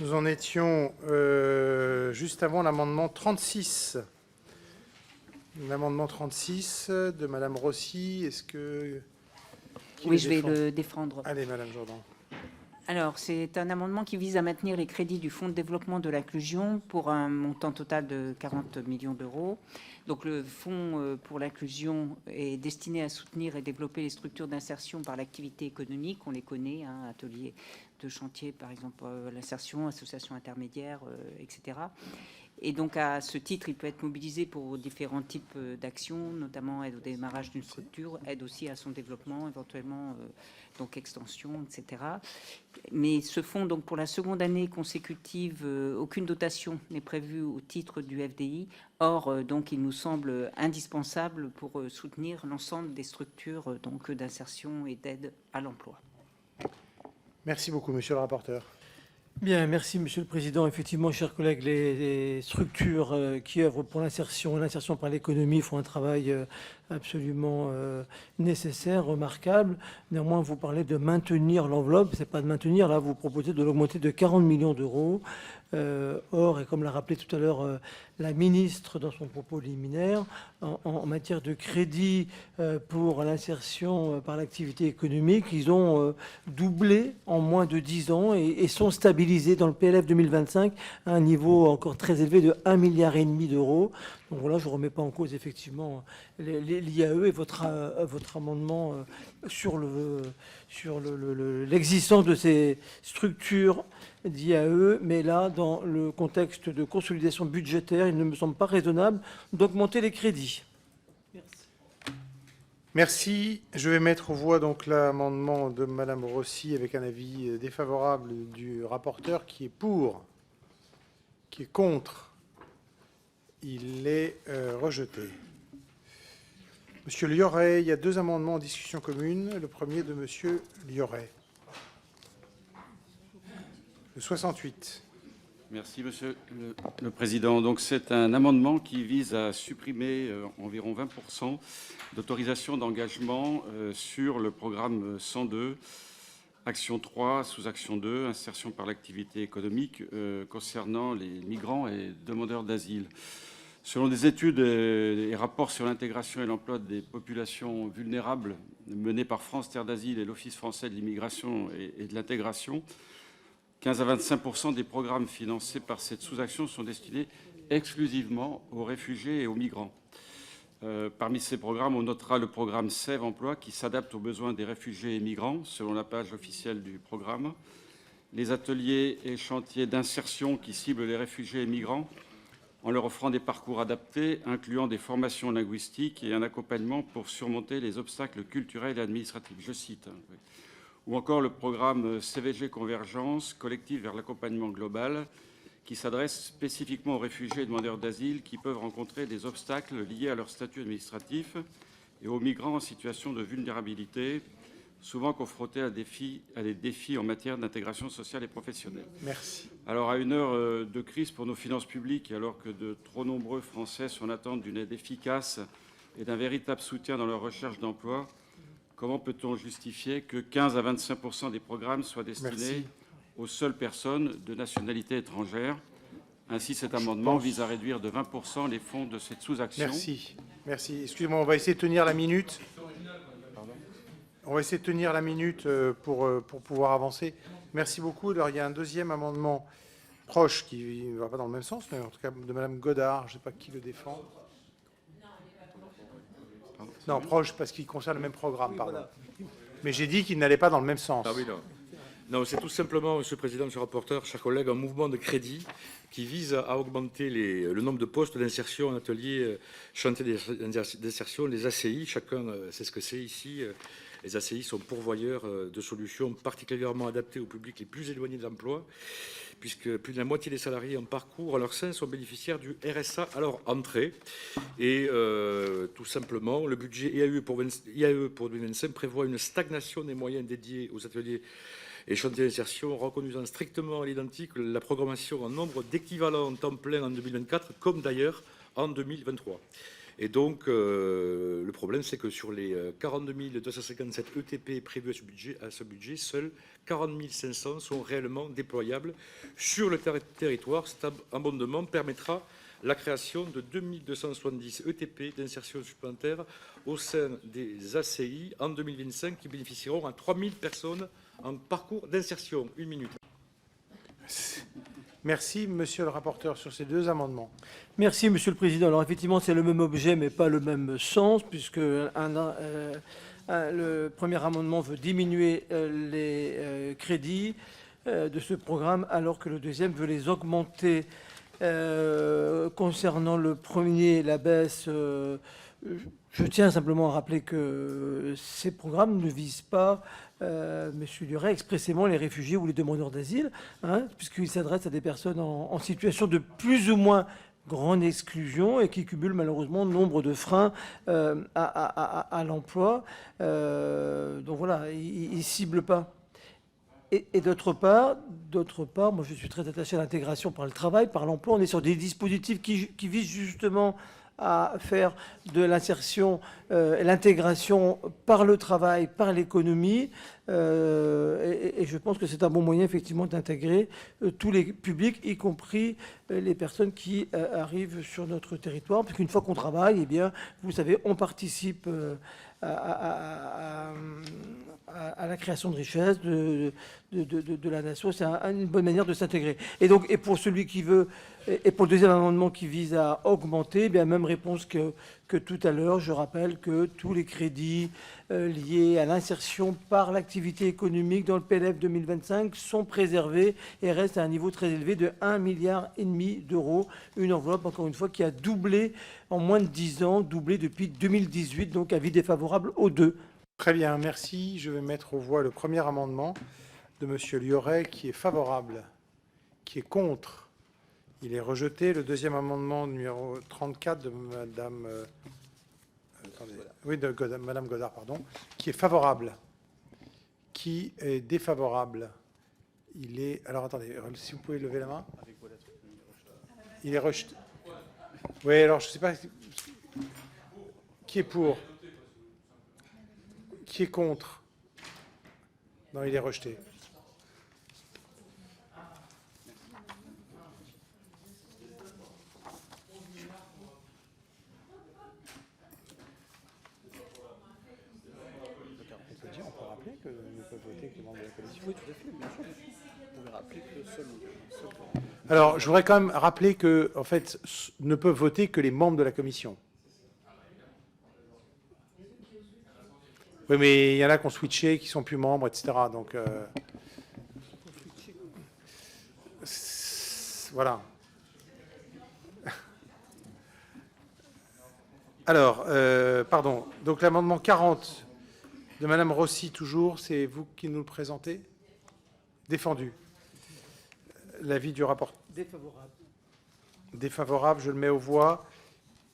Nous en étions juste avant l'amendement 36. L'amendement 36 de Madame Rossi, est-ce que... Oui, je vais le défendre. Allez, Madame Jourdan. Alors, c'est un amendement qui vise à maintenir les crédits du Fonds de développement de l'inclusion pour un montant total de 40 millions d'euros. Donc, le Fonds pour l'inclusion est destiné à soutenir et développer les structures d'insertion par l'activité économique. On les connaît, hein, ateliers de chantier, par exemple, l'insertion, associations intermédiaires, etc. Et donc, à ce titre, il peut être mobilisé pour différents types d'actions, notamment aide au démarrage d'une structure, aide aussi à son développement, éventuellement donc extension, etc. Mais ce fonds, donc pour la seconde année consécutive, aucune dotation n'est prévue au titre du FDI. Or, donc, il nous semble indispensable pour soutenir l'ensemble des structures donc d'insertion et d'aide à l'emploi. Merci beaucoup, Monsieur le rapporteur. Bien, merci Monsieur le Président. Effectivement, chers collègues, les structures qui œuvrent pour l'insertion par l'économie font un travail absolument nécessaire, remarquable. Néanmoins, vous parlez de maintenir l'enveloppe. C'est pas de maintenir, là, vous proposez de l'augmenter de 40 millions d'euros. Or, et comme l'a rappelé tout à l'heure la ministre dans son propos liminaire, en matière de crédit pour l'insertion par l'activité économique, ils ont doublé en moins de 10 ans et sont stabilisés dans le PLF 2025 à un niveau encore très élevé de 1,5 milliard d'euros. Donc voilà, je ne remets pas en cause effectivement l'IAE et votre amendement sur l'existence de ces structures d'IAE, mais là, dans le contexte de consolidation budgétaire, il ne me semble pas raisonnable d'augmenter les crédits. Merci. Je vais mettre aux voix donc l'amendement de Madame Rossi avec un avis défavorable du rapporteur qui est pour, qui est contre. Il est rejeté. Monsieur Lioret, il y a deux amendements en discussion commune. Le premier de Monsieur Lioret. Le 68. Merci, Monsieur le Président. Donc, c'est un amendement qui vise à supprimer environ 20% d'autorisation d'engagement sur le programme 102, action 3, sous-action 2, insertion par l'activité économique, concernant les migrants et demandeurs d'asile. Selon des études et rapports sur l'intégration et l'emploi des populations vulnérables menés par France Terre d'Asile et l'Office français de l'immigration et de l'intégration, 15 à 25% des programmes financés par cette sous-action sont destinés exclusivement aux réfugiés et aux migrants. Parmi ces programmes, on notera le programme Sève Emploi qui s'adapte aux besoins des réfugiés et migrants, selon la page officielle du programme. Les ateliers et chantiers d'insertion qui ciblent les réfugiés et migrants en leur offrant des parcours adaptés, incluant des formations linguistiques et un accompagnement pour surmonter les obstacles culturels et administratifs. Je cite. Ou encore le programme CVG Convergence, collectif vers l'accompagnement global, qui s'adresse spécifiquement aux réfugiés et demandeurs d'asile qui peuvent rencontrer des obstacles liés à leur statut administratif et aux migrants en situation de vulnérabilité, souvent confrontés à des défis en matière d'intégration sociale et professionnelle. Merci. Alors, à une heure de crise pour nos finances publiques, et alors que de trop nombreux Français sont en attente d'une aide efficace et d'un véritable soutien dans leur recherche d'emploi, comment peut-on justifier que 15 à 25% des programmes soient destinés aux seules personnes de nationalité étrangère? Ainsi, cet amendement vise à réduire de 20% les fonds de cette sous-action. Merci. Merci. Excusez-moi, on va essayer de tenir la minute. On va essayer de tenir la minute pour pouvoir avancer. Merci beaucoup. Alors, il y a un deuxième amendement proche qui ne va pas dans le même sens, mais en tout cas de Madame Godard. Je ne sais pas qui le défend. Non, proche parce qu'il concerne le même programme, pardon. Mais j'ai dit qu'il n'allait pas dans le même sens. Ah oui, non. Non, c'est tout simplement, Monsieur le Président, Monsieur le rapporteur, chers collègues, un mouvement de crédit qui vise à augmenter le nombre de postes d'insertion en atelier chantier d'insertion, les ACI. Chacun sait ce que c'est ici. Les ACI sont pourvoyeurs de solutions particulièrement adaptées aux publics les plus éloignés de l'emploi, puisque plus de la moitié des salariés en parcours à leur sein sont bénéficiaires du RSA à leur entrée. Et tout simplement, le budget IAE pour 2025 prévoit une stagnation des moyens dédiés aux ateliers et chantiers d'insertion, reconduisant strictement à l'identique la programmation en nombre d'équivalents temps plein en 2024, comme d'ailleurs en 2023. Et donc, le problème, c'est que sur les 42 257 ETP prévus à ce budget, seuls 40 500 sont réellement déployables sur le territoire. Cet amendement permettra la création de 2270 ETP d'insertion supplémentaire au sein des ACI en 2025 qui bénéficieront à 3000 personnes en parcours d'insertion. 1 minute. Merci, monsieur le rapporteur, sur ces deux amendements. Merci, Monsieur le Président. Alors effectivement, c'est le même objet, mais pas le même sens, puisque le premier amendement veut diminuer les crédits de ce programme, alors que le deuxième veut les augmenter. Concernant le premier, la baisse, je tiens simplement à rappeler que ces programmes ne visent pas, Monsieur Duret, expressément les réfugiés ou les demandeurs d'asile, hein, puisqu'ils s'adressent à des personnes en situation de plus ou moins grande exclusion et qui cumulent malheureusement nombre de freins à l'emploi. Donc voilà, ils ne ciblent pas. Et d'autre part, moi je suis très attaché à l'intégration par le travail, par l'emploi. On est sur des dispositifs qui visent justement à faire de l'insertion, l'intégration par le travail, par l'économie. Et je pense que c'est un bon moyen effectivement d'intégrer tous les publics, y compris les personnes qui arrivent sur notre territoire. Parce qu'une fois qu'on travaille, eh bien, vous savez, on participe à la création de richesses de la nation. C'est une bonne manière de s'intégrer. Et donc, et pour celui qui veut, et pour le deuxième amendement qui vise à augmenter, eh bien, même réponse que tout à l'heure. Je rappelle que tous les crédits liés à l'insertion par l'activité économique dans le PLF 2025 sont préservés et restent à un niveau très élevé de 1,5 milliard d'euros. Une enveloppe, encore une fois, qui a doublé en moins de 10 ans, doublé depuis 2018. Donc, avis défavorable aux deux. Très bien, merci. Je vais mettre aux voix le premier amendement de monsieur Lioret, qui est favorable, qui est contre. Il est rejeté. Le deuxième amendement, numéro 34, de madame... Madame Godard, pardon, qui est favorable, qui est défavorable. Il est... Alors, attendez, si vous pouvez lever la main. Il est rejeté. Oui, alors, je ne sais pas... Qui est pour? Qui est contre? Non, il est rejeté. On peut rappeler que ne peuvent voter que les membres de la commission. Oui, tout à fait, bien sûr. Vous pouvez rappeler que seul. Alors, je voudrais quand même rappeler que, en fait, ne peuvent voter que les membres de la commission. Oui, mais il y en a qui ont switché, qui sont plus membres, etc. Donc, voilà. Alors, pardon. Donc, l'amendement 40 de Madame Rossi, toujours, c'est vous qui nous le présentez? Défendu. L'avis du rapporteur? Défavorable. Défavorable, je le mets aux voix.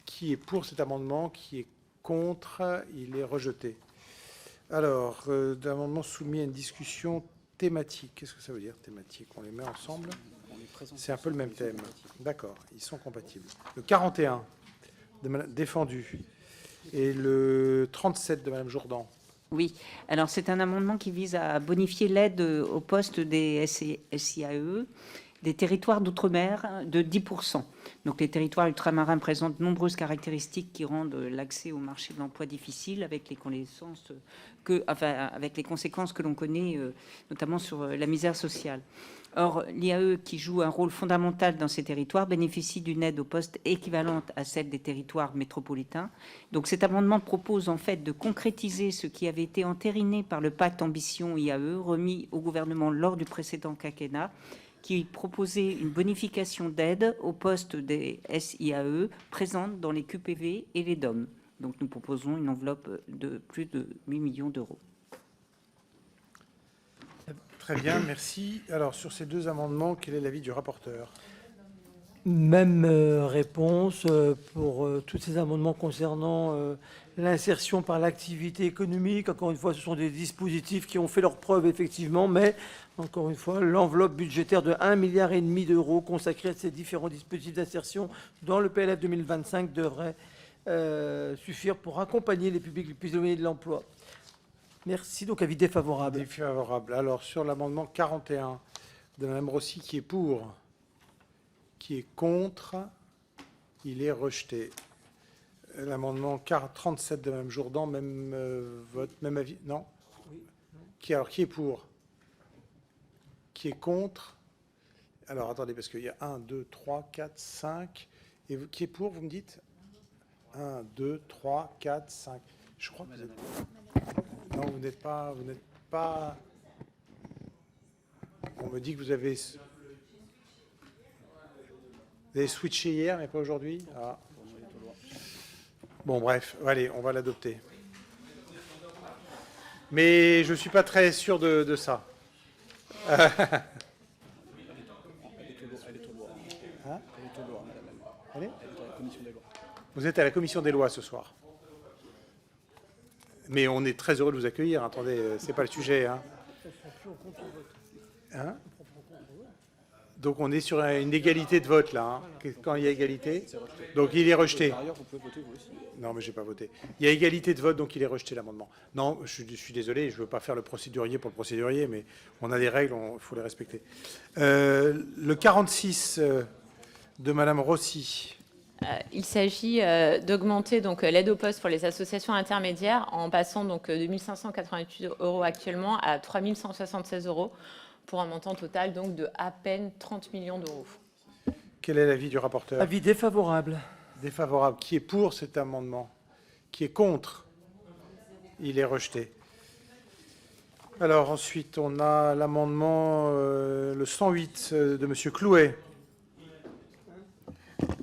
Qui est pour cet amendement? Qui est contre? Il est rejeté. Alors, d'amendements soumis à une discussion thématique. Qu'est-ce que ça veut dire, thématique? On les met ensemble? C'est un peu le même thème. D'accord, ils sont compatibles. Le 41, défendu. Et le 37 de Madame Jourdan. Oui, alors c'est un amendement qui vise à bonifier l'aide au poste des SIAE des territoires d'outre-mer de 10%. Donc les territoires ultramarins présentent de nombreuses caractéristiques qui rendent l'accès au marché de l'emploi difficile, avec les conséquences que l'on connaît, notamment sur la misère sociale. Or, l'IAE, qui joue un rôle fondamental dans ces territoires, bénéficie d'une aide au poste équivalente à celle des territoires métropolitains. Donc cet amendement propose en fait de concrétiser ce qui avait été entériné par le pacte Ambition IAE, remis au gouvernement lors du précédent quinquennat, qui proposait une bonification d'aide au poste des SIAE présentes dans les QPV et les DOM. Donc nous proposons une enveloppe de plus de 8 millions d'euros. Très bien, merci. Alors, sur ces deux amendements, quel est l'avis du rapporteur? Même réponse pour tous ces amendements concernant l'insertion par l'activité économique. Encore une fois, ce sont des dispositifs qui ont fait leurs preuves, effectivement, mais encore une fois, l'enveloppe budgétaire de 1,5 milliard d'euros consacrée à ces différents dispositifs d'insertion dans le PLF 2025 devrait suffire pour accompagner les publics les plus éloignés de l'emploi. Merci, donc avis défavorable. Défavorable. Alors, sur l'amendement 41 de Mme Rossi, qui est pour, qui est contre, il est rejeté. L'amendement 37 de Mme Jourdan, même vote, même avis. Non. Qui est pour? Qui est contre? Alors, attendez, parce qu'il y a 1, 2, 3, 4, 5. Et qui est pour, vous me dites? 1, 2, 3, 4, 5. Je crois que vous êtes... Non, vous n'êtes pas... On me dit que vous avez switché hier, mais pas aujourd'hui. Ah. Bon, bref, allez, on va l'adopter. Mais je ne suis pas très sûr de ça. Hein? Allez. Vous êtes à la commission des lois ce soir. Mais on est très heureux de vous accueillir. Attendez, c'est pas le sujet. Hein. Hein? Donc on est sur une égalité de vote là. Hein. Quand il y a égalité, donc il est rejeté. Non, mais j'ai pas voté. Il y a égalité de vote, donc il est rejeté l'amendement. Non, je suis désolé, je veux pas faire le procédurier pour le procédurier, mais on a des règles, il faut les respecter. Le 46 de Madame Rossi. Il s'agit d'augmenter donc l'aide au poste pour les associations intermédiaires en passant donc de 1 588 € actuellement à 3 176 € pour un montant total donc de à peine 30 millions d'euros. Quel est l'avis du rapporteur? Avis défavorable. Défavorable. Qui est pour cet amendement? Qui est contre? Il est rejeté. Alors ensuite, on a l'amendement le 108 de Monsieur Clouet.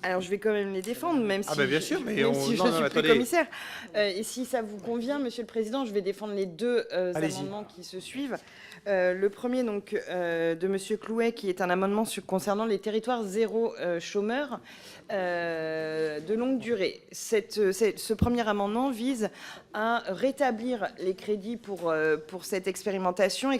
Alors, je vais quand même les défendre, même si, bien sûr, mais même si je non, suis plus attendez. commissaire. Et si ça vous convient, Monsieur le Président, je vais défendre les deux amendements qui se suivent. Le premier, donc, de Monsieur Clouet, qui est un amendement concernant les territoires zéro chômeur de longue durée. Ce premier amendement vise à rétablir les crédits pour cette expérimentation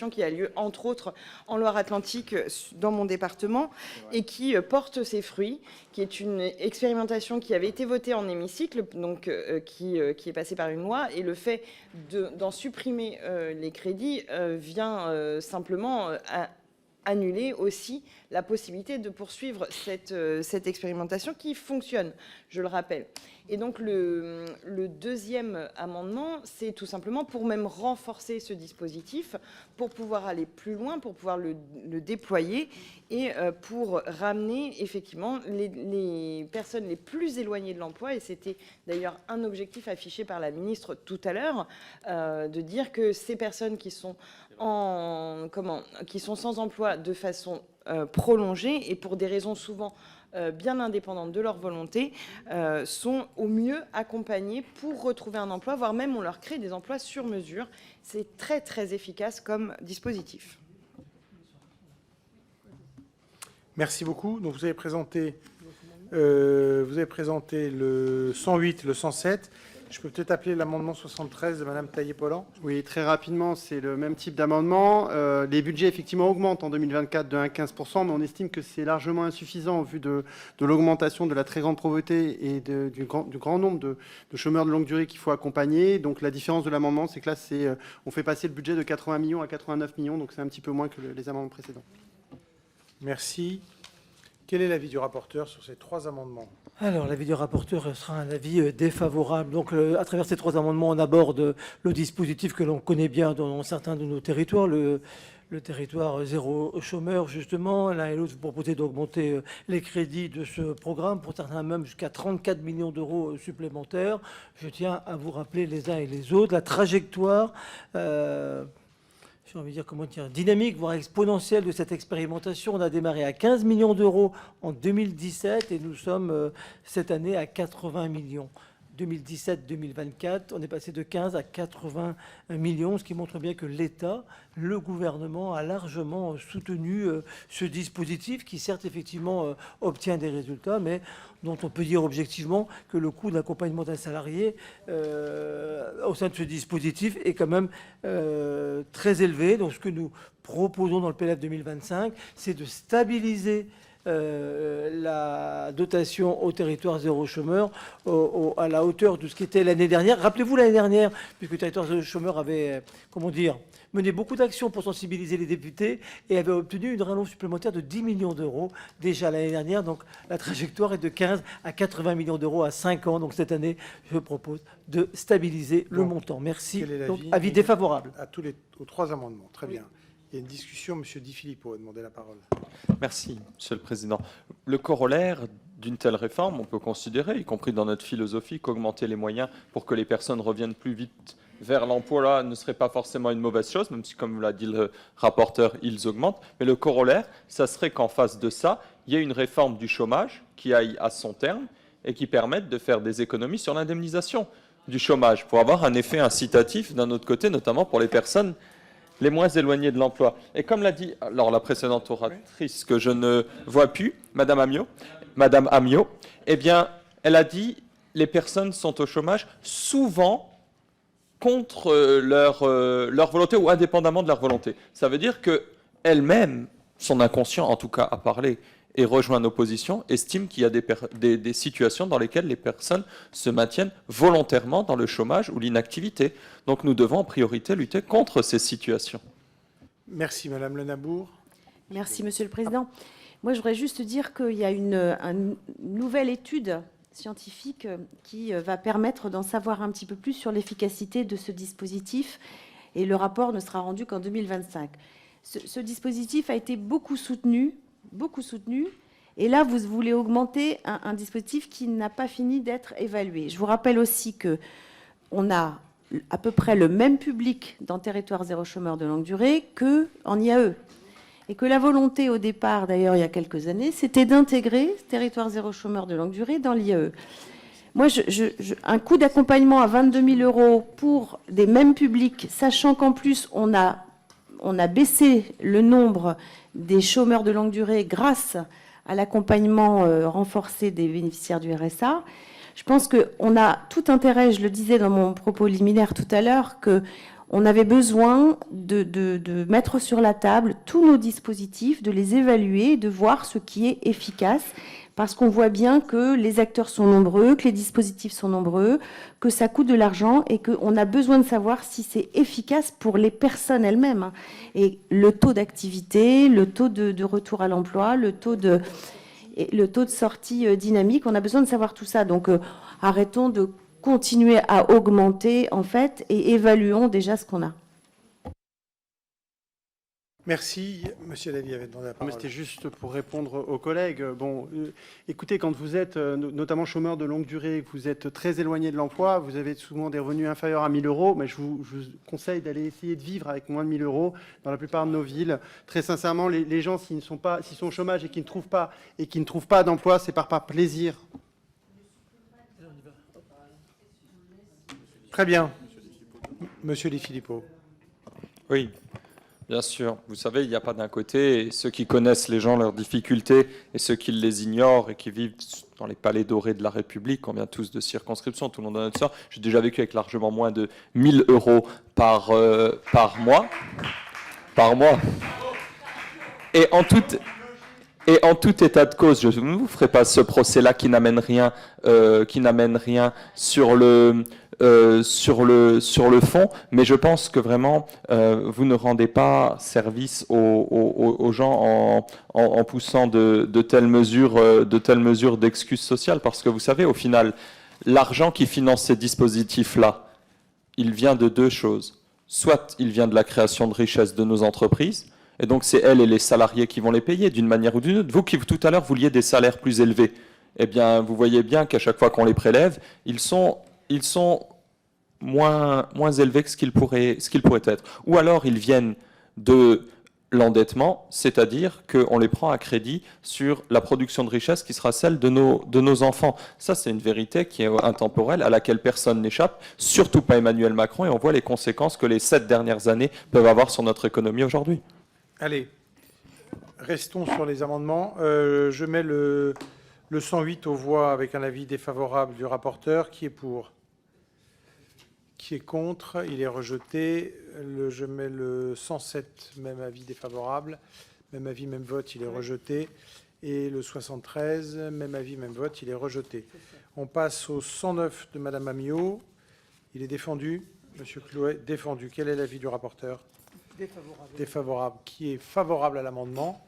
qui a lieu, entre autres, en Loire-Atlantique, dans mon département, et qui porte ses fruits, qui est une expérimentation qui avait été votée en hémicycle, donc qui est passée par une loi, et le fait d'en supprimer les crédits vient simplement annuler aussi la possibilité de poursuivre cette expérimentation qui fonctionne, je le rappelle. Et donc le deuxième amendement, c'est tout simplement pour même renforcer ce dispositif, pour pouvoir aller plus loin, pour pouvoir le déployer et pour ramener effectivement les personnes les plus éloignées de l'emploi. Et c'était d'ailleurs un objectif affiché par la ministre tout à l'heure, de dire que ces personnes qui sont sans emploi de façon prolongée et pour des raisons souvent bien indépendantes de leur volonté, sont au mieux accompagnées pour retrouver un emploi, voire même on leur crée des emplois sur mesure. C'est très très efficace comme dispositif. Merci beaucoup. Donc vous avez présenté le 108, le 107. Je peux peut-être appeler l'amendement 73 de Madame Taillé-Pollan. Oui, très rapidement, c'est le même type d'amendement. Les budgets, effectivement, augmentent en 2024 de 1,15%, mais on estime que c'est largement insuffisant au vu de l'augmentation de la très grande pauvreté et du grand nombre de chômeurs de longue durée qu'il faut accompagner. Donc la différence de l'amendement, c'est que là, on fait passer le budget de 80 millions à 89 millions, donc c'est un petit peu moins que les amendements précédents. Merci. Quel est l'avis du rapporteur sur ces trois amendements? Alors, l'avis du rapporteur sera un avis défavorable. Donc, à travers ces trois amendements, on aborde le dispositif que l'on connaît bien dans certains de nos territoires, le territoire zéro chômeur, justement. L'un et l'autre, vous proposez d'augmenter les crédits de ce programme, pour certains même jusqu'à 34 millions d'euros supplémentaires. Je tiens à vous rappeler les uns et les autres la trajectoire j'ai envie de dire, dynamique, voire exponentielle de cette expérimentation. On a démarré à 15 millions d'euros en 2017 et nous sommes cette année à 80 millions. 2017-2024, on est passé de 15 à 80 millions, ce qui montre bien que l'État, le gouvernement, a largement soutenu ce dispositif qui, certes, effectivement, obtient des résultats, mais dont on peut dire objectivement que le coût d'accompagnement d'un salarié au sein de ce dispositif est quand même très élevé. Donc, ce que nous proposons dans le PLF 2025, c'est de stabiliser la dotation au territoire zéro chômeur à la hauteur de ce qui était l'année dernière. Rappelez-vous l'année dernière, puisque le territoire zéro chômeur avait, mené beaucoup d'actions pour sensibiliser les députés et avait obtenu une rallonge supplémentaire de 10 millions d'euros déjà l'année dernière. Donc la trajectoire est de 15 à 80 millions d'euros à 5 ans. Donc cette année, je propose de stabiliser le montant. Merci. Donc, avis défavorable. Aux 3 amendements. Très bien. Il y a une discussion. Monsieur Di Filippo a demandé la parole. Merci, Monsieur le Président. Le corollaire d'une telle réforme, on peut considérer, y compris dans notre philosophie, qu'augmenter les moyens pour que les personnes reviennent plus vite vers l'emploi là, ne serait pas forcément une mauvaise chose, même si, comme l'a dit le rapporteur, ils augmentent. Mais le corollaire, ça serait qu'en face de ça, il y ait une réforme du chômage qui aille à son terme et qui permette de faire des économies sur l'indemnisation du chômage pour avoir un effet incitatif d'un autre côté, notamment pour les personnes les moins éloignés de l'emploi. Et comme l'a dit alors la précédente oratrice, que je ne vois plus, Madame Amiot, eh bien, elle a dit les personnes sont au chômage souvent contre leur volonté ou indépendamment de leur volonté. Ça veut dire qu'elle-même, son inconscient en tout cas a parlé et rejoint nos positions, estime qu'il y a des situations dans lesquelles les personnes se maintiennent volontairement dans le chômage ou l'inactivité. Donc nous devons en priorité lutter contre ces situations. Merci Madame Le Nabour. Merci Monsieur le Président. Moi je voudrais juste dire qu'il y a une nouvelle étude scientifique qui va permettre d'en savoir un petit peu plus sur l'efficacité de ce dispositif et le rapport ne sera rendu qu'en 2025. Ce dispositif a été beaucoup soutenu, et là, vous voulez augmenter un dispositif qui n'a pas fini d'être évalué. Je vous rappelle aussi qu'on a à peu près le même public dans Territoire zéro chômeur de longue durée qu'en IAE. Et que la volonté au départ, d'ailleurs, il y a quelques années, c'était d'intégrer Territoire zéro chômeur de longue durée dans l'IAE. Moi, un coût d'accompagnement à 22 000 euros pour des mêmes publics, sachant qu'en plus, on a baissé le nombre des chômeurs de longue durée grâce à l'accompagnement renforcé des bénéficiaires du RSA. Je pense qu'on a tout intérêt, je le disais dans mon propos liminaire tout à l'heure, qu'on avait besoin de mettre sur la table tous nos dispositifs, de les évaluer, de voir ce qui est efficace, parce qu'on voit bien que les acteurs sont nombreux, que les dispositifs sont nombreux, que ça coûte de l'argent et qu'on a besoin de savoir si c'est efficace pour les personnes elles-mêmes. Et le taux d'activité, le taux de retour à l'emploi, le taux de sortie dynamique, on a besoin de savoir tout ça. Donc arrêtons de continuer à augmenter en fait et évaluons déjà ce qu'on a. Merci. Monsieur Davy avait demandé la parole. C'était juste pour répondre aux collègues. Écoutez, quand vous êtes notamment chômeur de longue durée, que vous êtes très éloigné de l'emploi, vous avez souvent des revenus inférieurs à 1 000 euros, mais je vous conseille d'aller essayer de vivre avec moins de 1 000 euros dans la plupart de nos villes. Très sincèrement, les gens, s'ils sont au chômage et qui ne trouvent pas d'emploi, c'est par plaisir. Très bien. Monsieur Di Filippo. Oui. Bien sûr. Vous savez, il n'y a pas d'un côté ceux qui connaissent les gens, leurs difficultés, et ceux qui les ignorent et qui vivent dans les palais dorés de la République. On vient tous de circonscription, tout le monde a notre sort. J'ai déjà vécu avec largement moins de 1 000 euros par mois. Et en tout état de cause, je ne vous ferai pas ce procès-là qui n'amène rien sur le fond, mais je pense que vraiment vous ne rendez pas service aux gens en poussant de telles mesures d'excuses sociales, parce que vous savez, au final, l'argent qui finance ces dispositifs-là, il vient de 2 choses. Soit il vient de la création de richesses de nos entreprises, et donc c'est elles et les salariés qui vont les payer d'une manière ou d'une autre. Vous qui tout à l'heure vouliez des salaires plus élevés, eh bien vous voyez bien qu'à chaque fois qu'on les prélève, ils sont moins élevés que ce qu'ils pourraient être. Ou alors ils viennent de l'endettement, c'est-à-dire qu'on les prend à crédit sur la production de richesse qui sera celle de nos enfants. Ça, c'est une vérité qui est intemporelle, à laquelle personne n'échappe, surtout pas Emmanuel Macron, et on voit les conséquences que les 7 dernières années peuvent avoir sur notre économie aujourd'hui. Allez, restons sur les amendements. Je mets le 108 aux voix avec un avis défavorable du rapporteur. Qui est pour ? Qui est contre? Il est rejeté. Je mets le 107, même avis défavorable. Même avis, même vote, il est rejeté. Et le 73, même avis, même vote, il est rejeté. On passe au 109 de Madame Amiot. Il est défendu. Monsieur Clouet, défendu. Quel est l'avis du rapporteur? Défavorable. Défavorable. Qui est favorable à l'amendement?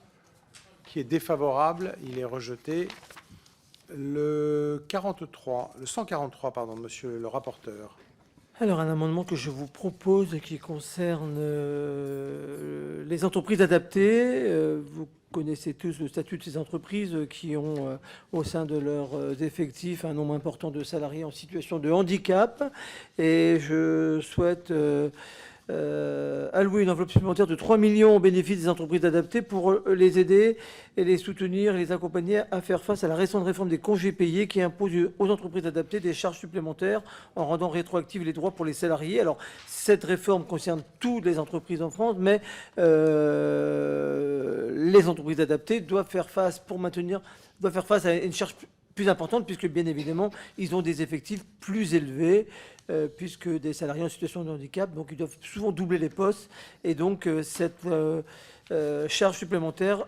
Qui est défavorable? Il est rejeté. Le 143, pardon, monsieur le rapporteur. Alors, un amendement que je vous propose qui concerne les entreprises adaptées. Vous connaissez tous le statut de ces entreprises qui ont au sein de leurs effectifs un nombre important de salariés en situation de handicap. Et je souhaite allouer une enveloppe supplémentaire de 3 millions au bénéfice des entreprises adaptées pour les aider et les soutenir et les accompagner à faire face à la récente réforme des congés payés qui impose aux entreprises adaptées des charges supplémentaires en rendant rétroactifs les droits pour les salariés. Alors, cette réforme concerne toutes les entreprises en France, mais les entreprises adaptées doivent faire face à une charge plus importante puisque, bien évidemment, ils ont des effectifs plus élevés puisque des salariés en situation de handicap, donc ils doivent souvent doubler les postes. Et donc, cette charge supplémentaire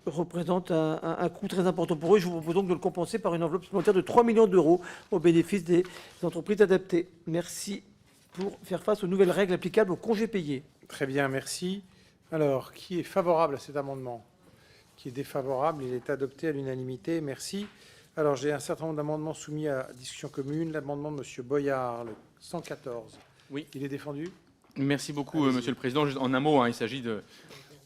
représente un coût très important pour eux. Je vous propose donc de le compenser par une enveloppe supplémentaire de 3 millions d'euros au bénéfice des entreprises adaptées. Merci pour faire face aux nouvelles règles applicables aux congés payés. Très bien, merci. Alors, qui est favorable à cet amendement? Qui est défavorable? Il est adopté à l'unanimité. Merci. Alors, j'ai un certain nombre d'amendements soumis à discussion commune. L'amendement de M. Boyard, le 114. Oui. Il est défendu? Merci beaucoup, Monsieur le Président. Juste en un mot, il s'agit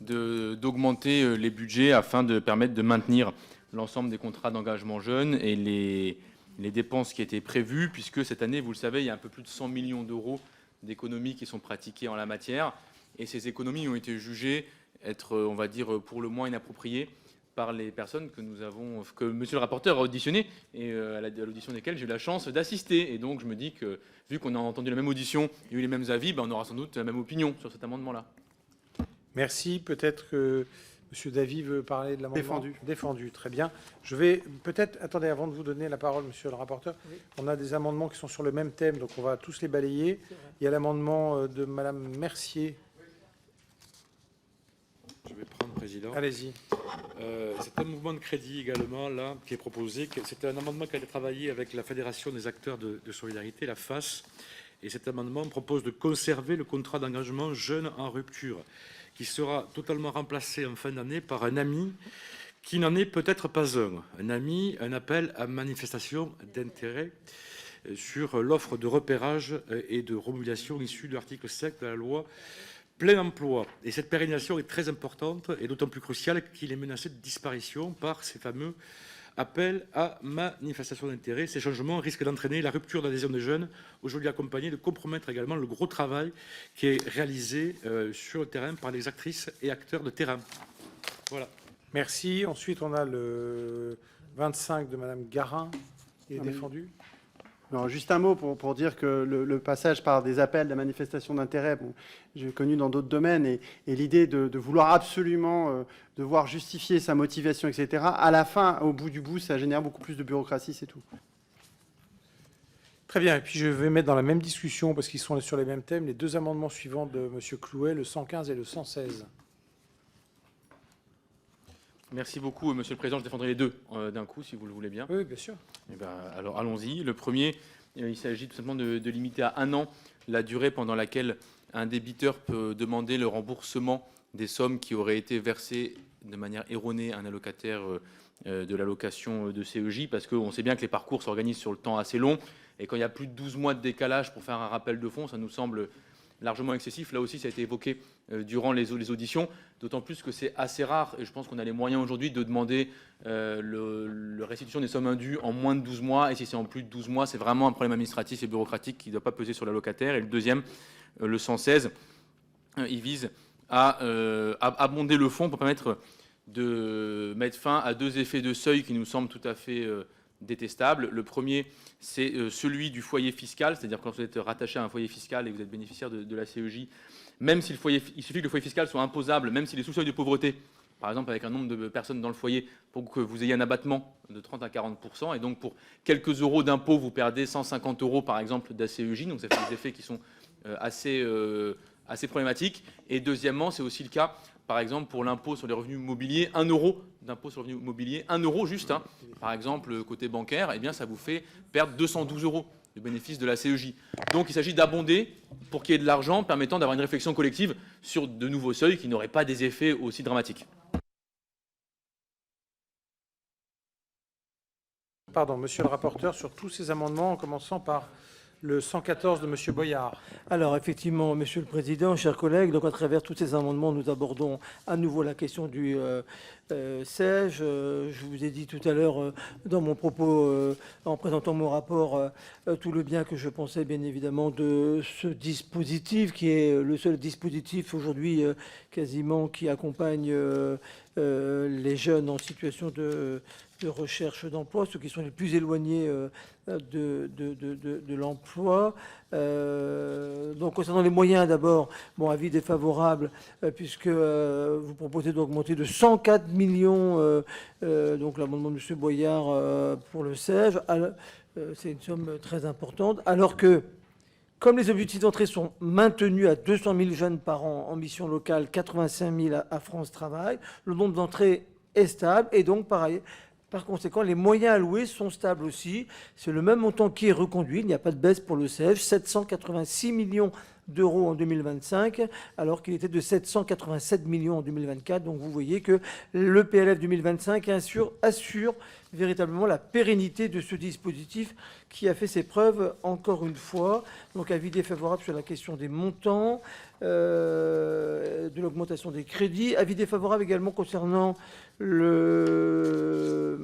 d'augmenter les budgets afin de permettre de maintenir l'ensemble des contrats d'engagement jeunes et les dépenses qui étaient prévues, puisque cette année, vous le savez, il y a un peu plus de 100 millions d'euros d'économies qui sont pratiquées en la matière. Et ces économies ont été jugées être, on va dire, pour le moins inappropriées par les personnes que monsieur le rapporteur a auditionnées et à l'audition desquelles j'ai eu la chance d'assister. Et donc, je me dis que, vu qu'on a entendu la même audition et eu les mêmes avis, on aura sans doute la même opinion sur cet amendement-là. Merci. Peut-être que M. Davy veut parler de l'amendement. Défendu. Défendu, très bien. Je vais peut-être, attendez, avant de vous donner la parole, monsieur le rapporteur, Oui. on a des amendements qui sont sur le même thème, donc on va tous les balayer. Il y a l'amendement de Madame Mercier. Je vais prendre, Président. Allez-y. C'est un mouvement de crédit également, là, qui est proposé. C'est un amendement qui a été travaillé avec la Fédération des acteurs de solidarité, la FAS. Et cet amendement propose de conserver le contrat d'engagement jeune en rupture, qui sera totalement remplacé en fin d'année par un AMI qui n'en est peut-être pas un. Un AMI, un appel à manifestation d'intérêt sur l'offre de repérage et de remobilisation issue de l'article 5 de la loi plein emploi. Et cette pérennisation est très importante et d'autant plus cruciale qu'il est menacé de disparition par ces fameux appels à manifestation d'intérêt. Ces changements risquent d'entraîner la rupture d'adhésion des jeunes, aujourd'hui accompagnés de compromettre également le gros travail qui est réalisé sur le terrain par les actrices et acteurs de terrain. Voilà. Merci. Ensuite, on a le 25 de Madame Garin. Il est défendu. Non, juste un mot pour dire que le passage par des appels de manifestation d'intérêt, bon, j'ai connu dans d'autres domaines, et l'idée de vouloir absolument devoir justifier sa motivation, etc., à la fin, au bout du bout, ça génère beaucoup plus de bureaucratie, c'est tout. Très bien. Et puis, je vais mettre dans la même discussion, parce qu'ils sont sur les mêmes thèmes, les deux amendements suivants de M. Clouet, le 115 et le 116. Merci beaucoup, Monsieur le Président. Je défendrai les deux d'un coup, si vous le voulez bien. Oui, bien sûr. Alors, allons-y. Le premier, il s'agit tout simplement de limiter à 1 an la durée pendant laquelle un débiteur peut demander le remboursement des sommes qui auraient été versées de manière erronée à un allocataire de l'allocation de CEJ, parce qu'on sait bien que les parcours s'organisent sur le temps assez long, et quand il y a plus de 12 mois de décalage pour faire un rappel de fonds, ça nous semble largement excessif. Là aussi, ça a été évoqué durant les auditions, d'autant plus que c'est assez rare, et je pense qu'on a les moyens aujourd'hui de demander la restitution des sommes indues en moins de 12 mois, et si c'est en plus de 12 mois, c'est vraiment un problème administratif et bureaucratique qui ne doit pas peser sur l'allocataire. Et le deuxième, le 116, il vise à abonder le fonds pour permettre de mettre fin à deux effets de seuil qui nous semblent tout à fait détestables. Le premier, c'est celui du foyer fiscal, c'est-à-dire quand vous êtes rattaché à un foyer fiscal et que vous êtes bénéficiaire de la CEJ, même si il suffit que le foyer fiscal soit imposable, même s'il est sous seuil de pauvreté, par exemple avec un nombre de personnes dans le foyer, pour que vous ayez un abattement de 30 à 40%, et donc pour quelques euros d'impôt, vous perdez 150 € par exemple d'ACEJ, donc ça fait des effets qui sont assez problématiques. Et deuxièmement, c'est aussi le cas par exemple, pour l'impôt sur les revenus mobiliers, 1 euro d'impôt sur le revenu mobilier, 1 euro juste, hein. Par exemple, côté bancaire, eh bien, ça vous fait perdre 212 euros de bénéfice de la CEJ. Donc, il s'agit d'abonder pour qu'il y ait de l'argent permettant d'avoir une réflexion collective sur de nouveaux seuils qui n'auraient pas des effets aussi dramatiques. Pardon, monsieur le rapporteur, sur tous ces amendements, en commençant par le 114 de monsieur Boyard. Alors, effectivement, Monsieur le Président, chers collègues, donc à travers tous ces amendements, nous abordons à nouveau la question du SEJ. Je vous ai dit tout à l'heure, dans mon propos, en présentant mon rapport, tout le bien que je pensais, bien évidemment, de ce dispositif, qui est le seul dispositif aujourd'hui quasiment qui accompagne les jeunes en situation de recherche d'emploi, ceux qui sont les plus éloignés de l'emploi. Donc concernant les moyens, d'abord, bon, avis défavorable, puisque vous proposez d'augmenter de 104 millions, donc l'amendement de M. Boyard pour le SEJ, c'est une somme très importante, alors que, comme les objectifs d'entrée sont maintenus à 200 000 jeunes par an en mission locale, 85 000 à France Travail, le nombre d'entrées est stable, et donc par conséquent, les moyens alloués sont stables aussi. C'est le même montant qui est reconduit. Il n'y a pas de baisse pour le SEJ. 786 millions d'euros en 2025, alors qu'il était de 787 millions en 2024. Donc vous voyez que le PLF 2025 assure véritablement la pérennité de ce dispositif qui a fait ses preuves encore une fois. Donc avis défavorable sur la question des montants, de l'augmentation des crédits. Avis défavorable également concernant le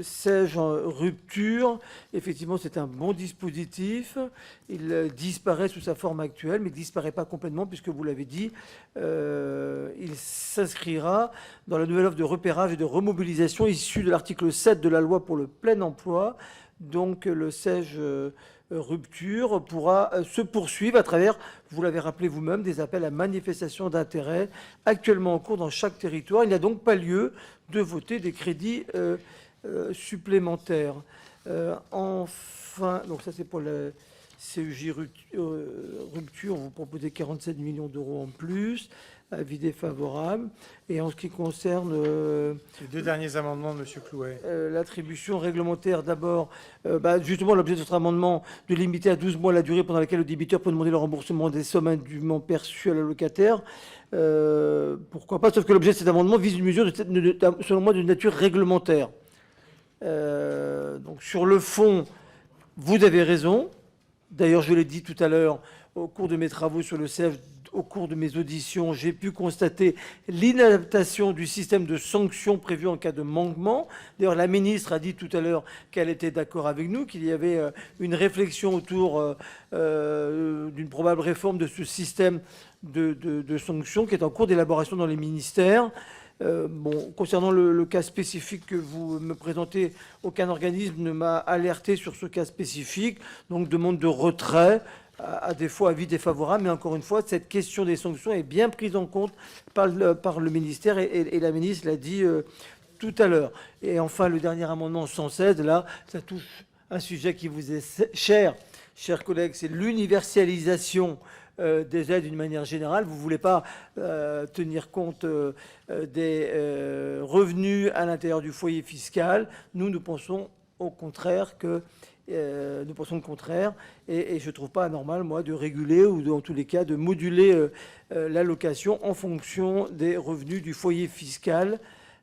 SEJ en rupture. Effectivement, c'est un bon dispositif. Il disparaît sous sa forme actuelle, mais il ne disparaît pas complètement, puisque vous l'avez dit, il s'inscrira dans la nouvelle offre de repérage et de remobilisation issue de l'article 7 de la loi pour le plein emploi. Donc le SEJ rupture pourra se poursuivre à travers, vous l'avez rappelé vous-même, des appels à manifestation d'intérêt actuellement en cours dans chaque territoire. Il n'y a donc pas lieu de voter des crédits supplémentaires. Enfin, donc ça c'est pour le CEJ rupture, vous proposez 47 millions d'euros en plus. Avis défavorable. Et en ce qui concerne les deux derniers amendements de M. Clouet. L'attribution réglementaire, d'abord, justement, l'objet de notre amendement de limiter à 12 mois la durée pendant laquelle le débiteur peut demander le remboursement des sommes indûment perçues à l'allocataire. Pourquoi pas? Sauf que l'objet de cet amendement vise une mesure, selon moi, de nature réglementaire. Donc, sur le fond, vous avez raison. D'ailleurs, je l'ai dit tout à l'heure, au cours de mes travaux sur le CEF, au cours de mes auditions, j'ai pu constater l'inadaptation du système de sanctions prévu en cas de manquement. D'ailleurs, la ministre a dit tout à l'heure qu'elle était d'accord avec nous, qu'il y avait une réflexion autour d'une probable réforme de ce système de sanctions qui est en cours d'élaboration dans les ministères. Bon, concernant le cas spécifique que vous me présentez, aucun organisme ne m'a alerté sur ce cas spécifique, donc demande de retrait. À défaut, avis défavorable, mais encore une fois, cette question des sanctions est bien prise en compte par le ministère et la ministre l'a dit tout à l'heure. Et enfin, le dernier amendement 116, là, ça touche un sujet qui vous est cher, chers collègues, c'est l'universalisation des aides d'une manière générale. Vous ne voulez pas tenir compte des revenus à l'intérieur du foyer fiscal. Nous pensons au contraire que nous pensons le contraire et je ne trouve pas anormal, moi, de réguler ou en tous les cas de moduler l'allocation en fonction des revenus du foyer fiscal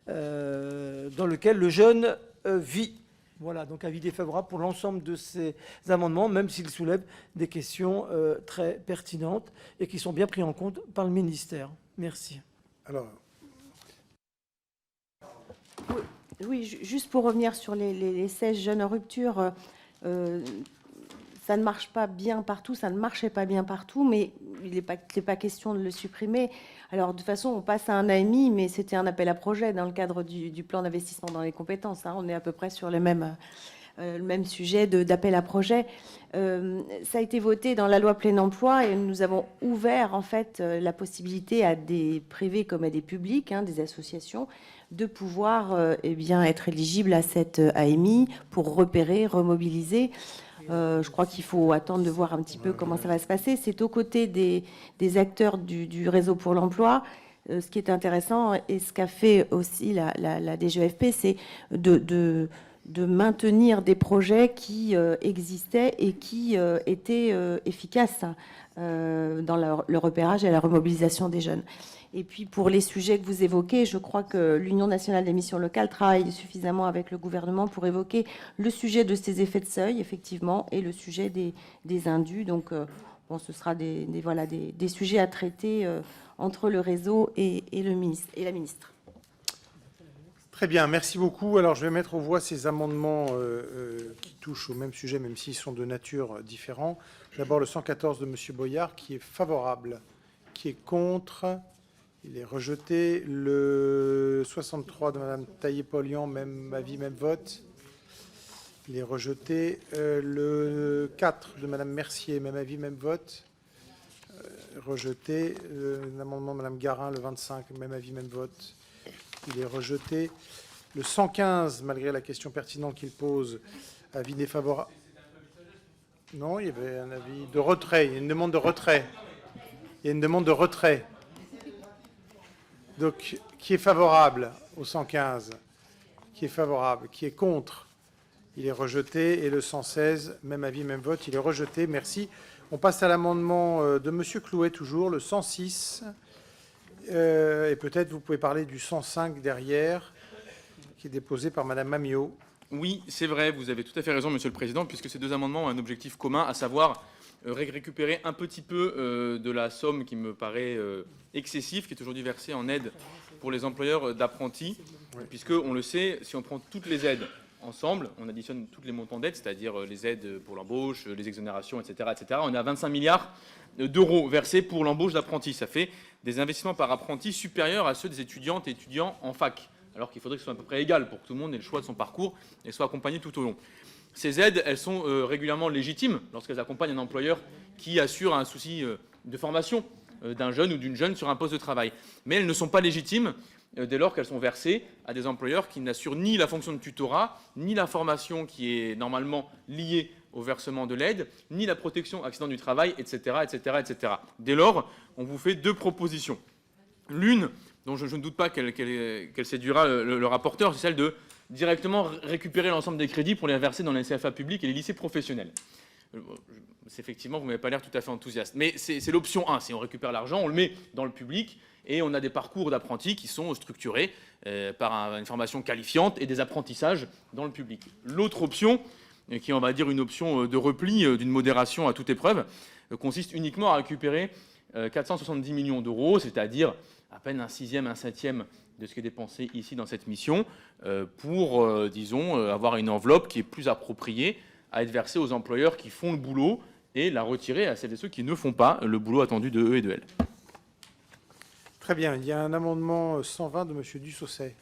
dans lequel le jeune vit. Voilà, donc avis défavorable pour l'ensemble de ces amendements, même s'ils soulèvent des questions très pertinentes et qui sont bien pris en compte par le ministère. Merci. Alors. Oui, juste pour revenir sur les 16 jeunes en rupture, ça ne marche pas bien partout, ça ne marchait pas bien partout, mais il n'est pas question de le supprimer. Alors, de toute façon, on passe à un AMI, mais c'était un appel à projet dans le cadre du plan d'investissement dans les compétences. Hein. On est à peu près sur le même sujet d'appel à projet. Ça a été voté dans la loi plein emploi et nous avons ouvert, en fait, la possibilité à des privés comme à des publics, hein, des associations, de pouvoir être éligibles à cette AMI pour repérer, remobiliser. Je crois qu'il faut attendre de voir un petit peu comment ça va se passer. C'est aux côtés des acteurs du réseau pour l'emploi. ce qui est intéressant et ce qu'a fait aussi la DGFP, c'est de maintenir des projets qui existaient et qui étaient efficaces dans le repérage et la remobilisation des jeunes. Et puis pour les sujets que vous évoquez, je crois que l'Union nationale des missions locales travaille suffisamment avec le gouvernement pour évoquer le sujet de ces effets de seuil, effectivement, et le sujet des indus. Donc, bon, ce sera des sujets à traiter entre le réseau et la ministre. Très bien, merci beaucoup. Alors, je vais mettre aux voix ces amendements qui touchent au même sujet, même s'ils sont de nature différente. D'abord, le 114 de M. Boyard, qui est favorable, qui est contre. Il est rejeté. Le 63 de Mme Taillé-Polian, même avis, même vote. Il est rejeté. Le 4 de Mme Mercier, même avis, même vote. Rejeté. L'amendement de Mme Garin, le 25, même avis, même vote. Il est rejeté. Le 115, malgré la question pertinente qu'il pose, avis défavorable. Non, il y avait un avis de retrait. Il y a une demande de retrait. Il y a une demande de retrait. Donc, qui est favorable au 115? Qui est favorable? Qui est contre? Il est rejeté. Et le 116, même avis, même vote, il est rejeté. Merci. On passe à l'amendement de M. Clouet, toujours, le 106. Et peut-être vous pouvez parler du 105 derrière, qui est déposé par Mme Mamio. Oui, c'est vrai, vous avez tout à fait raison, Monsieur le Président, puisque ces deux amendements ont un objectif commun, à savoir récupérer un petit peu de la somme qui me paraît excessive, qui est aujourd'hui versée en aide pour les employeurs d'apprentis, puisque, on le sait, si on prend toutes les aides ensemble, on additionne tous les montants d'aides, c'est-à-dire les aides pour l'embauche, les exonérations, etc., on est à 25 milliards d'euros versés pour l'embauche d'apprentis. Ça fait des investissements par apprenti supérieurs à ceux des étudiantes et étudiants en fac, alors qu'il faudrait que ce soit à peu près égal pour que tout le monde ait le choix de son parcours et soit accompagné tout au long. Ces aides, elles sont régulièrement légitimes lorsqu'elles accompagnent un employeur qui assure un souci de formation d'un jeune ou d'une jeune sur un poste de travail. Mais elles ne sont pas légitimes dès lors qu'elles sont versées à des employeurs qui n'assurent ni la fonction de tutorat, ni la formation qui est normalement liée au versement de l'aide, ni la protection accident du travail, etc., etc., etc. Dès lors, on vous fait deux propositions. L'une, dont je ne doute pas qu'elle séduira le rapporteur, c'est celle de directement récupérer l'ensemble des crédits pour les verser dans les CFA publics et les lycées professionnels. Effectivement, vous n'avez pas l'air tout à fait enthousiaste. Mais c'est l'option 1. Si on récupère l'argent, on le met dans le public et on a des parcours d'apprentis qui sont structurés par une formation qualifiante et des apprentissages dans le public. L'autre option, qui est, on va dire, une option de repli, d'une modération à toute épreuve, consiste uniquement à récupérer 470 millions d'euros, c'est-à-dire à peine un sixième, un septième de ce qui est dépensé ici dans cette mission, pour, disons, avoir une enveloppe qui est plus appropriée à être versée aux employeurs qui font le boulot et la retirer à celles et ceux qui ne font pas le boulot attendu de eux et de elles. Très bien. Il y a un amendement 120 de M. Dussoset.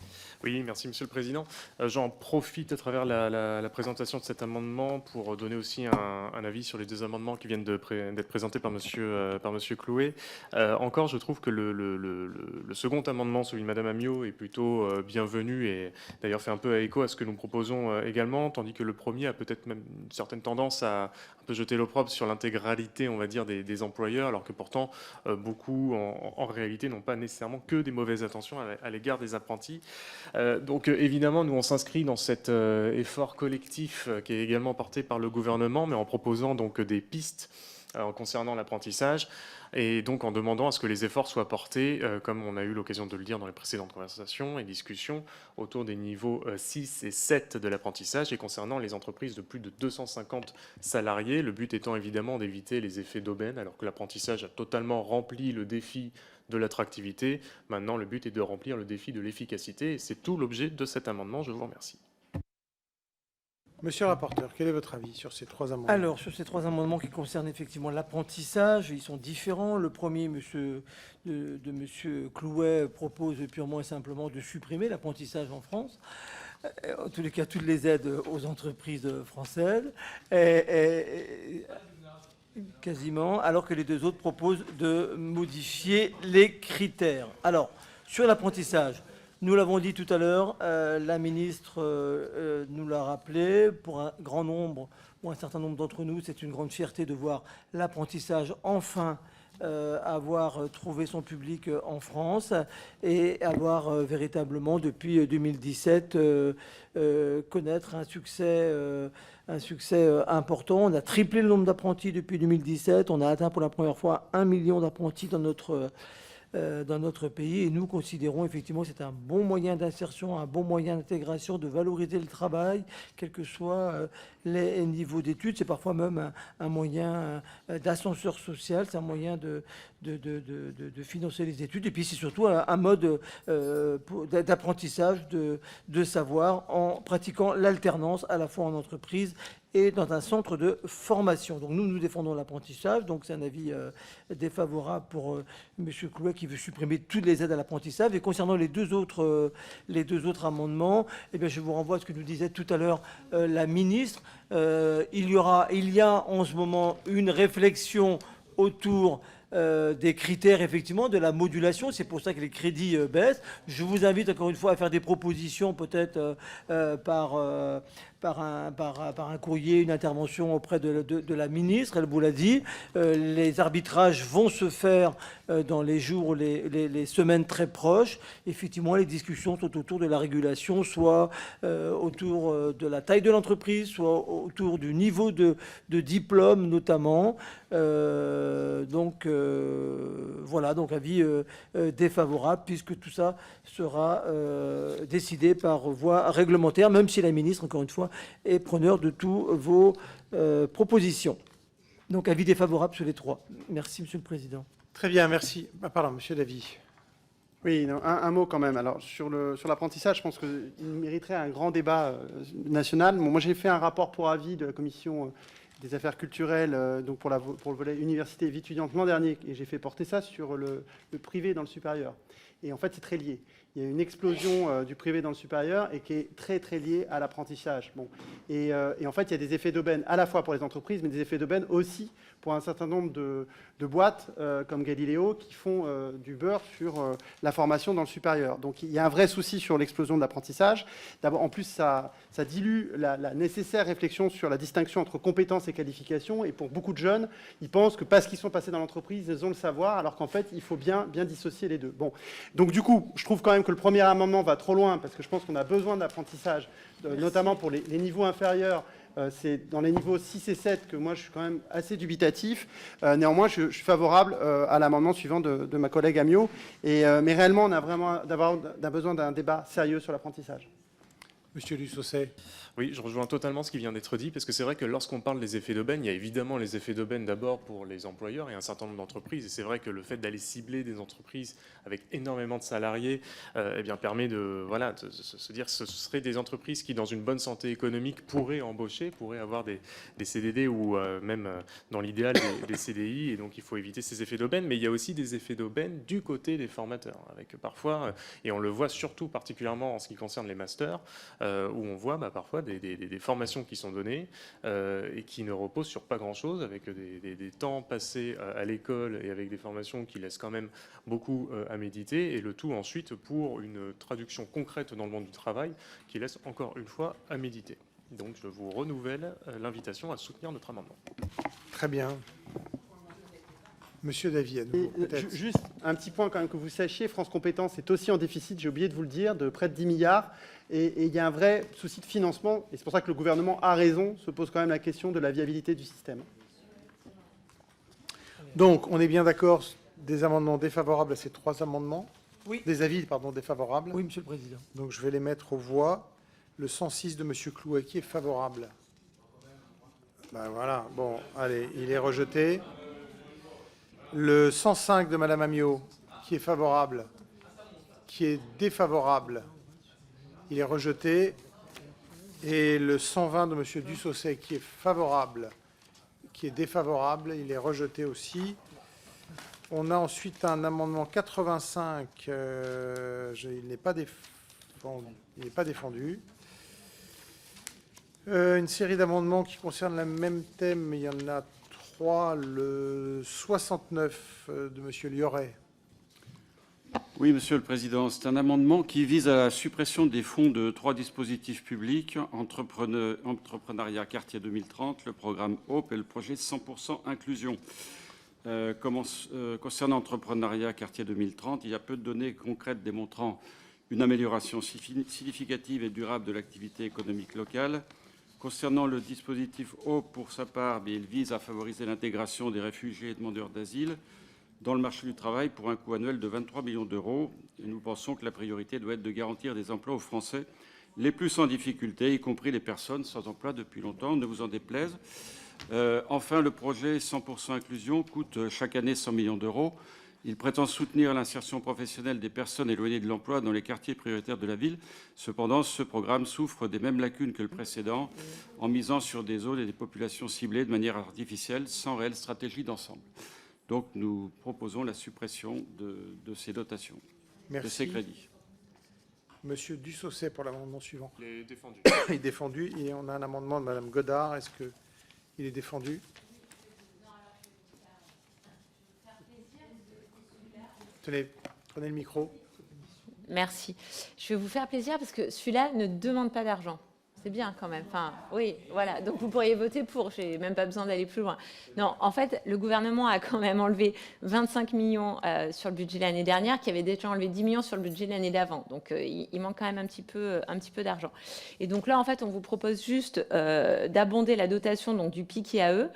Oui, merci Monsieur le Président. J'en profite à travers la présentation de cet amendement pour donner aussi un avis sur les deux amendements qui viennent d'être présentés par Monsieur Clouet. Encore, je trouve que le second amendement, celui de Madame Amiot, est plutôt bienvenu et d'ailleurs fait un peu écho à ce que nous proposons également, tandis que le premier a peut-être même une certaine tendance à un peu jeter l'opprobre sur l'intégralité, on va dire, des employeurs, alors que pourtant beaucoup, en réalité, n'ont pas nécessairement que des mauvaises intentions à l'égard des apprentis. Donc évidemment, nous on s'inscrit dans cet effort collectif qui est également porté par le gouvernement, mais en proposant donc des pistes concernant l'apprentissage et donc en demandant à ce que les efforts soient portés, comme on a eu l'occasion de le dire dans les précédentes conversations et discussions, autour des niveaux 6 et 7 de l'apprentissage et concernant les entreprises de plus de 250 salariés, le but étant évidemment d'éviter les effets d'aubaine, alors que l'apprentissage a totalement rempli le défi de l'attractivité. Maintenant, le but est de remplir le défi de l'efficacité et c'est tout l'objet de cet amendement. Je vous remercie. Monsieur le rapporteur, quel est votre avis sur ces trois amendements? Alors, sur ces trois amendements qui concernent effectivement l'apprentissage, ils sont différents. Le premier, de M. Clouet, propose purement et simplement de supprimer l'apprentissage en France. En tous les cas, toutes les aides aux entreprises françaises. Quasiment, alors que les deux autres proposent de modifier les critères. Alors, sur l'apprentissage, nous l'avons dit tout à l'heure, la ministre nous l'a rappelé, pour un grand nombre, ou un certain nombre d'entre nous, c'est une grande fierté de voir l'apprentissage enfin avoir trouvé son public en France et avoir véritablement, depuis 2017, connaître un succès important. On a triplé le nombre d'apprentis depuis 2017. On a atteint pour la première fois 1 million d'apprentis dans notre pays, et nous considérons effectivement que c'est un bon moyen d'insertion, un bon moyen d'intégration, de valoriser le travail, quel que soit les niveaux d'études. C'est parfois même un moyen d'ascenseur social, c'est un moyen de financer les études, et puis c'est surtout un mode d'apprentissage de savoir en pratiquant l'alternance à la fois en entreprise et dans un centre de formation. Donc nous défendons l'apprentissage, donc c'est un avis défavorable pour M. Clouet qui veut supprimer toutes les aides à l'apprentissage. Et concernant les deux autres amendements, eh bien, je vous renvoie à ce que nous disait tout à l'heure la ministre. Il y a en ce moment une réflexion autour des critères, effectivement, de la modulation. C'est pour ça que les crédits baissent. Je vous invite encore une fois à faire des propositions, peut-être par un courrier, une intervention auprès de la ministre. Elle vous l'a dit. Les arbitrages vont se faire dans les jours, les semaines très proches. Effectivement, les discussions sont autour de la régulation, soit autour de la taille de l'entreprise, soit autour du niveau de diplôme, notamment. Voilà, donc avis défavorable, puisque tout ça sera décidé par voie réglementaire, même si la ministre, encore une fois, est preneur de tous vos propositions. Donc avis défavorable sur les trois. Merci, Monsieur le Président. Très bien, merci. Ah, pardon, Monsieur Davy. Oui, non, un mot quand même. Alors sur l'apprentissage, je pense qu'il mériterait un grand débat national. Bon, moi, j'ai fait un rapport pour avis de la commission des affaires culturelles, donc pour le volet université et vie étudiante l'an dernier, et j'ai fait porter ça sur le privé dans le supérieur. Et en fait, c'est très lié. Il y a une explosion du privé dans le supérieur et qui est très, très liée à l'apprentissage. Bon. Et en fait, il y a des effets d'aubaine à la fois pour les entreprises, mais des effets d'aubaine aussi pour un certain nombre de boîtes comme Galileo qui font du beurre sur la formation dans le supérieur. Donc, il y a un vrai souci sur l'explosion de l'apprentissage. D'abord, en plus, ça dilue la nécessaire réflexion sur la distinction entre compétences et qualifications. Et pour beaucoup de jeunes, ils pensent que parce qu'ils sont passés dans l'entreprise, ils ont le savoir, alors qu'en fait, il faut bien dissocier les deux. Bon. Donc, du coup, je trouve quand même que le premier amendement va trop loin, parce que je pense qu'on a besoin d'apprentissage, notamment pour les niveaux inférieurs. C'est dans les niveaux 6 et 7 que moi je suis quand même assez dubitatif. Néanmoins, je suis favorable à l'amendement suivant de ma collègue Amiot. Mais réellement, on a vraiment besoin d'un débat sérieux sur l'apprentissage. Monsieur Dussoset. Oui, je rejoins totalement ce qui vient d'être dit, parce que c'est vrai que lorsqu'on parle des effets d'aubaine, il y a évidemment les effets d'aubaine d'abord pour les employeurs et un certain nombre d'entreprises. Et c'est vrai que le fait d'aller cibler des entreprises avec énormément de salariés eh bien, permet de se dire que ce seraient des entreprises qui, dans une bonne santé économique, pourraient embaucher, pourraient avoir des CDD ou même, dans l'idéal, des CDI. Et donc, il faut éviter ces effets d'aubaine. Mais il y a aussi des effets d'aubaine du côté des formateurs, avec parfois, et on le voit surtout particulièrement en ce qui concerne les masters, où on voit parfois des formations qui sont données et qui ne reposent sur pas grand-chose, avec des temps passés à l'école et avec des formations qui laissent quand même beaucoup à méditer, et le tout ensuite pour une traduction concrète dans le monde du travail qui laisse encore une fois à méditer. Donc je vous renouvelle l'invitation à soutenir notre amendement. Très bien. Monsieur Davy, à nouveau, juste un petit point quand même que vous sachiez, France Compétences est aussi en déficit, j'ai oublié de vous le dire, de près de 10 milliards. Et il y a un vrai souci de financement. Et c'est pour ça que le gouvernement a raison, se pose quand même la question de la viabilité du système. Donc, on est bien d'accord, des amendements défavorables à ces trois amendements? Oui. Des avis, pardon, défavorables? Oui, Monsieur le Président. Donc, je vais les mettre aux voix. Le 106 de Monsieur Clouet, qui est favorable? Ben voilà, bon, allez, il est rejeté. Le 105 de Madame Amiot, qui est favorable, qui est défavorable, il est rejeté. Et le 120 de Monsieur Dussoset, qui est favorable, qui est défavorable, il est rejeté aussi. On a ensuite un amendement 85, il n'est pas défendu. Une série d'amendements qui concernent le même thème, mais il y en a trois. Le 69 de Monsieur Lioret. Oui, Monsieur le Président, c'est un amendement qui vise à la suppression des fonds de trois dispositifs publics, entrepreneuriat quartier 2030, le programme HOPE et le projet 100% inclusion. Concernant l'entrepreneuriat quartier 2030, il y a peu de données concrètes démontrant une amélioration significative et durable de l'activité économique locale. Concernant le dispositif O, pour sa part, il vise à favoriser l'intégration des réfugiés et demandeurs d'asile dans le marché du travail pour un coût annuel de 23 millions d'euros. Et nous pensons que la priorité doit être de garantir des emplois aux Français les plus en difficulté, y compris les personnes sans emploi depuis longtemps, ne vous en déplaise. Enfin, le projet 100% inclusion coûte chaque année 100 millions d'euros. Il prétend soutenir l'insertion professionnelle des personnes éloignées de l'emploi dans les quartiers prioritaires de la ville. Cependant, ce programme souffre des mêmes lacunes que le précédent, en misant sur des zones et des populations ciblées de manière artificielle, sans réelle stratégie d'ensemble. Donc, nous proposons la suppression de ces dotations, de ces crédits. Monsieur Dussaucet pour l'amendement suivant. Il est défendu. Il est défendu. Et on a un amendement de Madame Godard. Est-ce qu'il est défendu? Tenez, prenez le micro. Merci. Je vais vous faire plaisir parce que celui-là ne demande pas d'argent. C'est bien quand même. Enfin, oui, voilà. Donc vous pourriez voter pour. Je n'ai même pas besoin d'aller plus loin. Non, en fait, le gouvernement a quand même enlevé 25 millions sur le budget l'année dernière, qui avait déjà enlevé 10 millions sur le budget l'année d'avant. Donc il manque quand même un petit peu d'argent. Et donc là, en fait, on vous propose juste d'abonder la dotation donc, du PIC IAE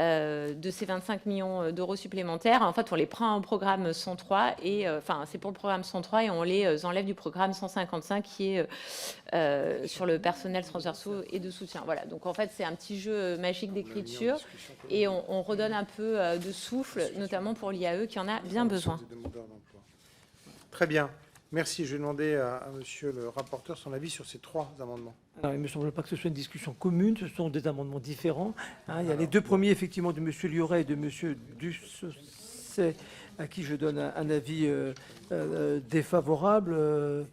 de ces 25 millions d'euros supplémentaires. En fait, on les prend au programme 103 et enfin, c'est pour le programme 103 et on les enlève du programme 155 qui est sur le personnel transversaux et de soutien. Voilà, donc en fait, c'est un petit jeu magique d'écriture et on redonne un peu de souffle, notamment pour l'IAE qui en a bien besoin. Très bien. Merci. Je vais demander à monsieur le rapporteur son avis sur ces trois amendements. Alors, il ne me semble pas que ce soit une discussion commune, ce sont des amendements différents. Il y a les deux premiers, effectivement, de monsieur Liouret et de monsieur Dussaucet, à qui je donne un avis défavorable.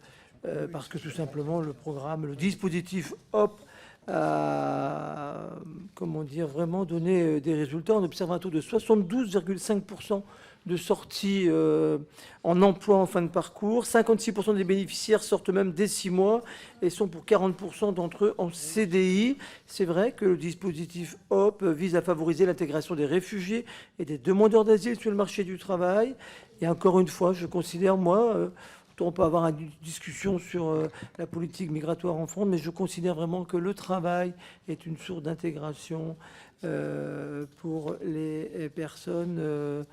Parce que tout simplement le dispositif HOP a, comment dire, vraiment donné des résultats. On observe un taux de 72,5% de sorties en emploi en fin de parcours. 56% des bénéficiaires sortent même dès 6 mois et sont pour 40% d'entre eux en CDI. C'est vrai que le dispositif HOP vise à favoriser l'intégration des réfugiés et des demandeurs d'asile sur le marché du travail. Et encore une fois, je considère, moi, on peut avoir une discussion sur la politique migratoire en France, mais je considère vraiment que le travail est une source d'intégration pour les personnes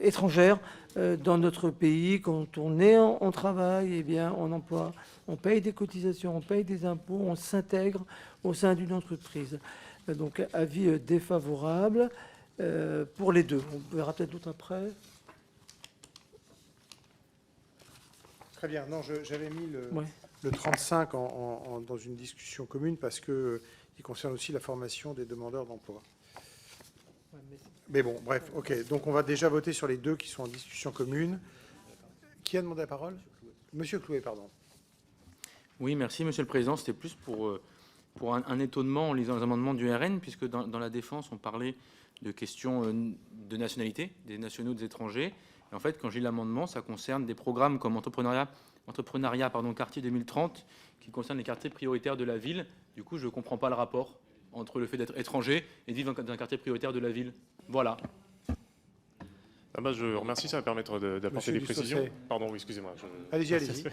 étrangères dans notre pays. Quand on est en travail, eh bien, on emploie, on paye des cotisations, on paye des impôts, on s'intègre au sein d'une entreprise. Donc, avis défavorable pour les deux. On verra peut-être d'autres après. Très bien. Non, j'avais mis le 35 dans une discussion commune parce qu'il concerne aussi la formation des demandeurs d'emploi. Mais bon, bref, ok. Donc on va déjà voter sur les deux qui sont en discussion commune. Qui a demandé la parole? Monsieur Clouet, pardon. Oui, merci, Monsieur le Président. C'était plus pour un étonnement en lisant les amendements du RN, puisque dans la défense, on parlait de questions de nationalité, des nationaux, des étrangers. Et en fait, quand j'ai l'amendement, ça concerne des programmes comme entrepreneuriat quartier 2030, qui concernent les quartiers prioritaires de la ville. Du coup, je ne comprends pas le rapport entre le fait d'être étranger et de vivre dans un quartier prioritaire de la ville. Voilà. Je remercie, ça va permettre d'apporter des précisions. Pardon, oui, excusez-moi. Allez-y.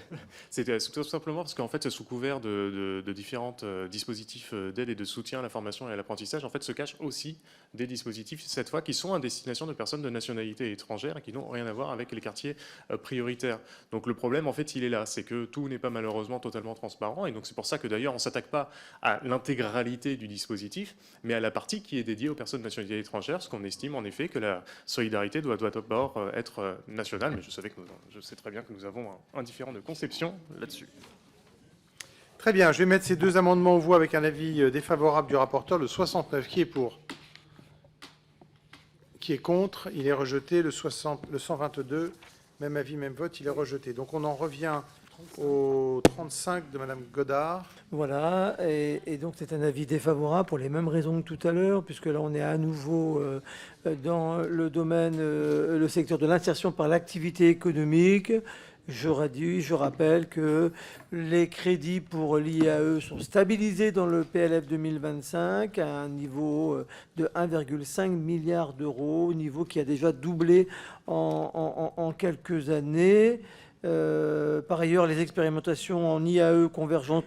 C'était tout simplement parce qu'en fait, sous couvert de différents dispositifs d'aide et de soutien à la formation et à l'apprentissage, en fait, se cachent aussi des dispositifs, cette fois, qui sont à destination de personnes de nationalité étrangère et qui n'ont rien à voir avec les quartiers prioritaires. Donc le problème, en fait, il est là, c'est que tout n'est pas malheureusement totalement transparent, et donc c'est pour ça que d'ailleurs, on ne s'attaque pas à l'intégralité du dispositif, mais à la partie qui est dédiée aux personnes de nationalité étrangère, parce qu'on estime en effet que la solidarité doit d'abord être nationale, mais je sais très bien que nous avons un différent de conception là-dessus. Très bien, je vais mettre ces deux amendements aux voix avec un avis défavorable du rapporteur. Le 69, qui est pour? Qui est contre? Il est rejeté. Le 122, même avis, même vote, il est rejeté. Donc on en revient au 35 de Madame Godard. Voilà, et donc c'est un avis défavorable pour les mêmes raisons que tout à l'heure, puisque là on est à nouveau dans le domaine, le secteur de l'insertion par l'activité économique. Je rappelle que les crédits pour l'IAE sont stabilisés dans le PLF 2025 à un niveau de 1,5 milliard d'euros, niveau qui a déjà doublé en quelques années. Par ailleurs, les expérimentations en IAE, convergence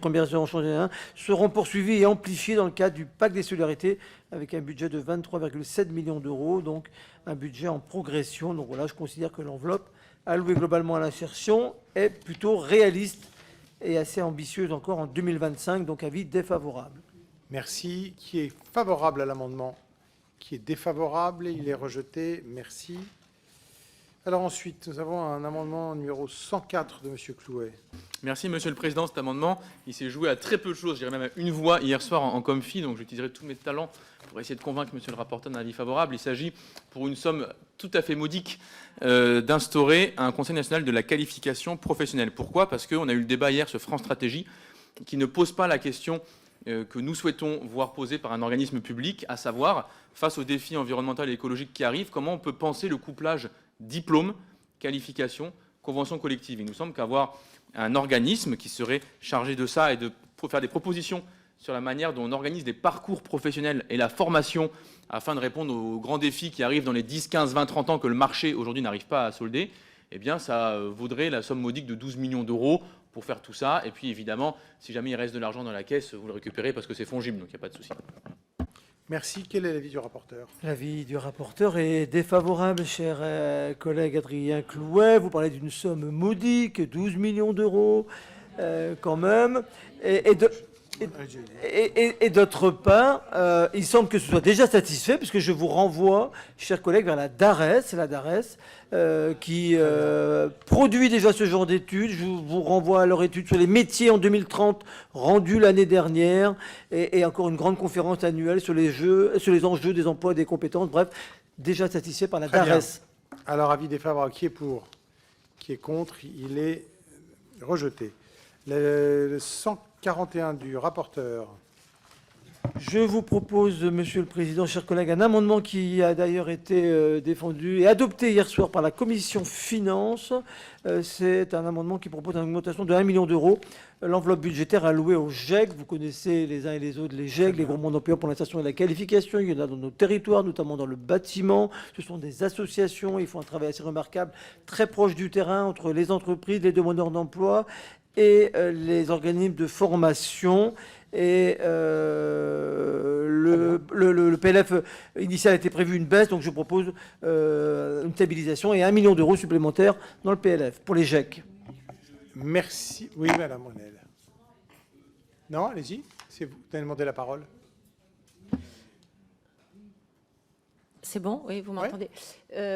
seront poursuivies et amplifiées dans le cadre du pacte des solidarités avec un budget de 23,7 millions d'euros, donc un budget en progression. Donc voilà, je considère que l'enveloppe allouée globalement à l'insertion est plutôt réaliste et assez ambitieuse encore en 2025, donc avis défavorable. Merci. Qui est favorable à l'amendement? Qui est défavorable? Il est rejeté. Merci. Alors ensuite, nous avons un amendement numéro 104 de M. Clouet. Merci, Monsieur le Président. Cet amendement, il s'est joué à très peu de choses, je dirais même à une voix hier soir en comfi, donc j'utiliserai tous mes talents pour essayer de convaincre Monsieur le rapporteur d'un avis favorable. Il s'agit, pour une somme tout à fait modique, d'instaurer un Conseil national de la qualification professionnelle. Pourquoi? Parce qu'on a eu le débat hier sur France Stratégie, qui ne pose pas la question que nous souhaitons voir posée par un organisme public, à savoir, face aux défis environnementaux et écologiques qui arrivent, comment on peut penser le couplage diplôme, qualification, convention collective. Il nous semble qu'avoir un organisme qui serait chargé de ça et de faire des propositions sur la manière dont on organise des parcours professionnels et la formation afin de répondre aux grands défis qui arrivent dans les 10, 15, 20, 30 ans que le marché aujourd'hui n'arrive pas à solder, eh bien ça vaudrait la somme modique de 12 millions d'euros pour faire tout ça. Et puis évidemment, si jamais il reste de l'argent dans la caisse, vous le récupérez parce que c'est fongible, donc il n'y a pas de souci. Merci. Quel est l'avis du rapporteur? L'avis du rapporteur est défavorable, cher collègue Adrien Clouet. Vous parlez d'une somme modique, 12 millions d'euros quand même. Et d'autre part, il semble que ce soit déjà satisfait, puisque je vous renvoie, chers collègues, vers la DARES, qui produit déjà ce genre d'études. Je vous renvoie à leur étude sur les métiers en 2030, rendue l'année dernière, et encore une grande conférence annuelle sur les enjeux des emplois et des compétences. Bref, déjà satisfait par la DARES. Alors, avis défavorable. Qui est pour? Qui est contre? Il est rejeté. Le 141 du rapporteur. Je vous propose, Monsieur le Président, chers collègues, un amendement qui a d'ailleurs été défendu et adopté hier soir par la Commission Finances. C'est un amendement qui propose une augmentation de 1 million d'euros. L'enveloppe budgétaire allouée au GEC, vous connaissez les uns et les autres les GEC, les groupements d'employeurs pour l'insertion et la qualification. Il y en a dans nos territoires, notamment dans le bâtiment. Ce sont des associations, ils font un travail assez remarquable, très proche du terrain, entre les entreprises, les demandeurs d'emploi et les organismes de formation. Et le PLF initial était prévu une baisse, donc je propose une stabilisation et 1 million d'euros supplémentaires dans le PLF pour les GEC. Merci. Oui, Madame Monel. Non, allez-y. C'est vous qui avez demandé la parole. C'est bon? Oui, vous m'entendez?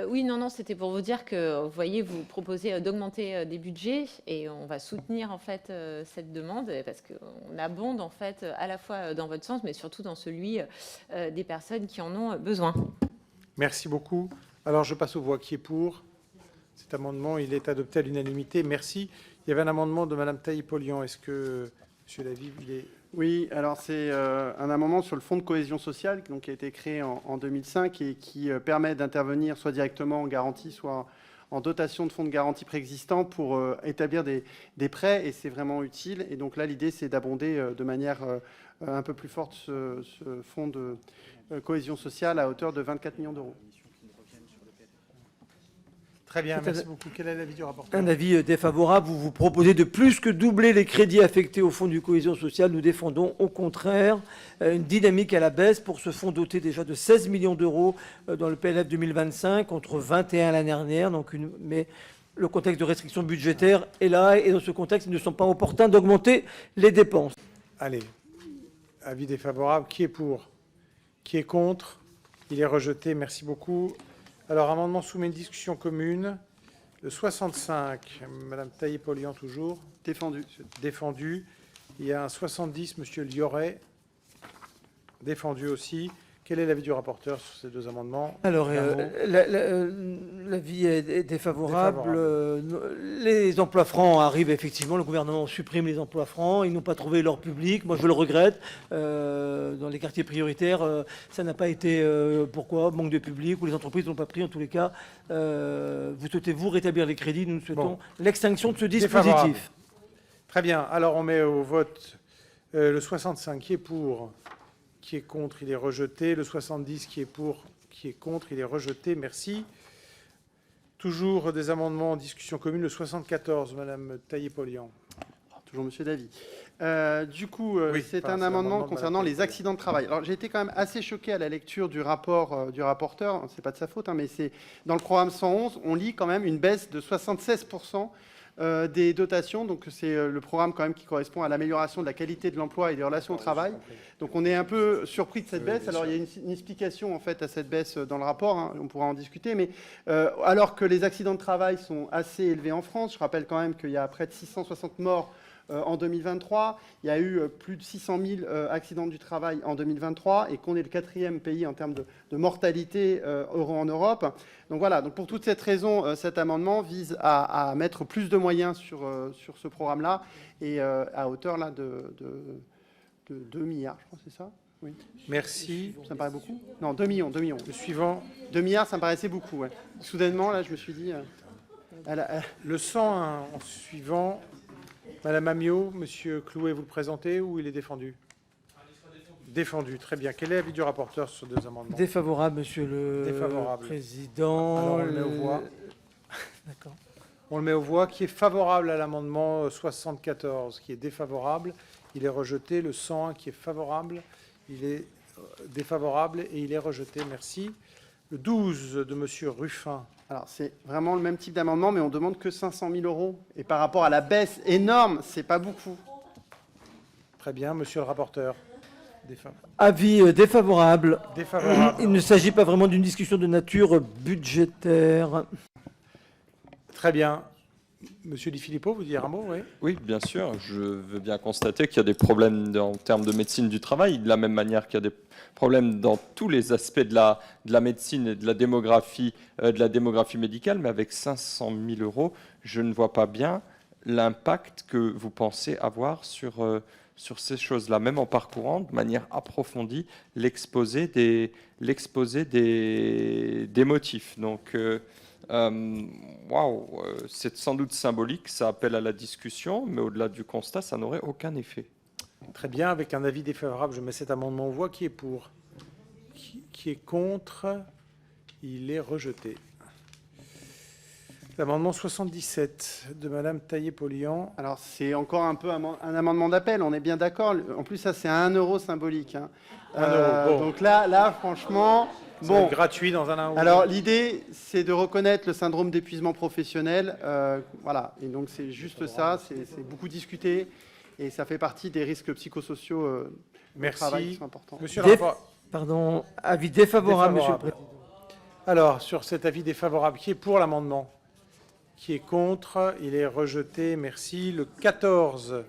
Oui, non, c'était pour vous dire que, vous voyez, vous proposez d'augmenter des budgets et on va soutenir en fait cette demande parce qu'on abonde en fait à la fois dans votre sens, mais surtout dans celui des personnes qui en ont besoin. Merci beaucoup. Alors, je passe aux voix. Qui est pour cet amendement? Il est adopté à l'unanimité. Merci. Il y avait un amendement de Madame Taillé-Polian. Est-ce que, Monsieur Lavie, il est... Oui, alors c'est un amendement sur le fonds de cohésion sociale donc, qui a été créé en 2005 et qui permet d'intervenir soit directement en garantie, soit en dotation de fonds de garantie préexistants pour établir des prêts, et c'est vraiment utile. Et donc là, l'idée, c'est d'abonder de manière un peu plus forte ce fonds de cohésion sociale à hauteur de 24 millions d'euros. Très bien, merci beaucoup. Quel est l'avis du rapporteur? Un avis défavorable. Vous proposez de plus que doubler les crédits affectés au fonds de cohésion sociale. Nous défendons au contraire une dynamique à la baisse pour ce fonds doté déjà de 16 millions d'euros dans le PLF 2025 contre 21 l'année dernière. Mais le contexte de restriction budgétaire est là, et dans ce contexte, il ne semble pas opportun d'augmenter les dépenses. Allez, avis défavorable. Qui est pour? Qui est contre? Il est rejeté. Merci beaucoup. Alors, amendement soumis à une discussion commune. Le 65, Madame Taillé-Polian toujours. Défendu. Défendu. Il y a un 70, Monsieur Lioret. Défendu aussi. Quel est l'avis du rapporteur sur ces deux amendements? Alors, l'avis est défavorable. Les emplois francs arrivent effectivement. Le gouvernement supprime les emplois francs. Ils n'ont pas trouvé leur public. Moi, je le regrette. Dans les quartiers prioritaires, ça n'a pas été. Pourquoi? Manque de public ou les entreprises n'ont pas pris. En tous les cas, vous souhaitez-vous rétablir les crédits? Nous souhaitons l'extinction de ce dispositif. Très bien. Alors, on met au vote le 65 qui est pour, qui est contre, il est rejeté. Le 70 qui est pour, qui est contre, il est rejeté. Merci. Toujours des amendements en discussion commune. Le 74, Madame Taillé-Polian. Toujours Monsieur Davy. C'est un amendement concernant les accidents de travail. Alors, j'ai été quand même assez choqué à la lecture du rapport du rapporteur. C'est pas de sa faute, mais c'est dans le programme 111, on lit quand même une baisse de 76% des dotations. Donc, c'est le programme quand même qui correspond à l'amélioration de la qualité de l'emploi et des relations au travail. Donc, on est un peu surpris de cette baisse. Alors, il y a une explication en fait à cette baisse dans le rapport. On pourra en discuter. Mais alors que les accidents de travail sont assez élevés en France, je rappelle quand même qu'il y a près de 660 morts en 2023, il y a eu plus de 600 000 accidents du travail en 2023 et qu'on est le 4e pays en termes de mortalité en Europe. Donc voilà, donc pour toute cette raison, cet amendement vise à mettre plus de moyens sur ce programme-là et à hauteur là, de 2 milliards, je crois, c'est ça? Oui. Merci. Ça me paraît beaucoup? Non, 2 millions. Le suivant. 2 milliards, ça me paraissait beaucoup. Ouais. Soudainement, là, je me suis dit... Le 101 en suivant... Madame Amiot, Monsieur Clouet, vous le présentez ou il est défendu? Défendu, très bien. Quel est l'avis du rapporteur sur ces deux amendements? Défavorable, Monsieur le Président. Alors, on le met aux voix. D'accord. On le met aux voix. Qui est favorable à l'amendement 74? Qui est défavorable? Il est rejeté. Le 101 qui est favorable? Il est défavorable et il est rejeté. Merci. Le 12 de Monsieur Ruffin. Alors, c'est vraiment le même type d'amendement, mais on demande que 500 000 €. Et par rapport à la baisse énorme, c'est pas beaucoup. Très bien, monsieur le rapporteur. Avis défavorable. Défavorable. Il ne s'agit pas vraiment d'une discussion de nature budgétaire. Très bien. Monsieur Di Filippo, vous dire un mot, oui? Oui, bien sûr. Je veux bien constater qu'il y a des problèmes en termes de médecine du travail, de la même manière qu'il y a des problèmes dans tous les aspects de la médecine et de la démographie médicale, mais avec 500 000 €, je ne vois pas bien l'impact que vous pensez avoir sur ces choses-là, même en parcourant de manière approfondie l'exposé des motifs. Donc, c'est sans doute symbolique, ça appelle à la discussion, mais au-delà du constat, ça n'aurait aucun effet. Très bien, avec un avis défavorable, je mets cet amendement aux voix. Qui est pour? Qui est contre? Il est rejeté. L'amendement 77 de Madame Taillé-Polian. Alors, c'est encore un peu un amendement d'appel, on est bien d'accord. En plus, ça, c'est à 1 € symbolique. 1 €, bon. Donc là, franchement... Bon, gratuit dans un an. Alors, l'idée, c'est de reconnaître le syndrome d'épuisement professionnel. Voilà, et donc c'est juste ça, c'est beaucoup discuté, et ça fait partie des risques psychosociaux au travail qui sont importants. Monsieur le rapport. Pardon, avis défavorable, Monsieur le Président. Alors, sur cet avis défavorable, qui est pour l'amendement? Qui est contre? Il est rejeté, merci. Le 14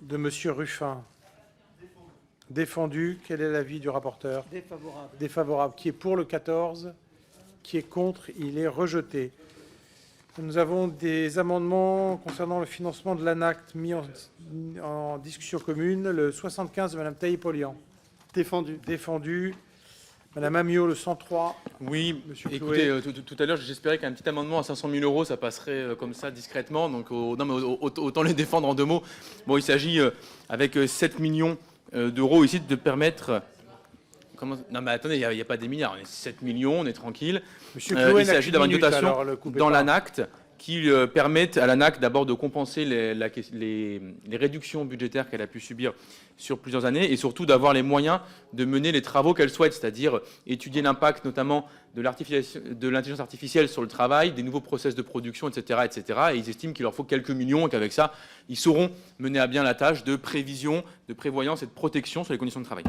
de Monsieur Ruffin. Défendu. Quel est l'avis du rapporteur? Défavorable. Défavorable. Qui est pour le 14? Qui est contre? Il est rejeté. Nous avons des amendements concernant le financement de l'ANACT mis en discussion commune. Le 75 de Mme Taillé-Polian. Défendu. Défendu. Madame Amiot, le 103. Oui, Monsieur écoutez, tout à l'heure, j'espérais qu'un petit amendement à 500 000 €, ça passerait comme ça discrètement. Donc, autant les défendre en deux mots. Bon, il s'agit, avec 7 millions d'euros ici, de permettre... Non, mais attendez, il n'y a pas des milliards. On est 7 millions, on est tranquille. Il s'agit d'avoir une dotation dans l'ANACT qui permettent à l'ANACT d'abord de compenser les réductions budgétaires qu'elle a pu subir sur plusieurs années et surtout d'avoir les moyens de mener les travaux qu'elle souhaite, c'est-à-dire étudier l'impact notamment de l'intelligence artificielle sur le travail, des nouveaux process de production, etc. etc. Et ils estiment qu'il leur faut quelques millions et qu'avec ça, ils sauront mener à bien la tâche de prévision, de prévoyance et de protection sur les conditions de travail.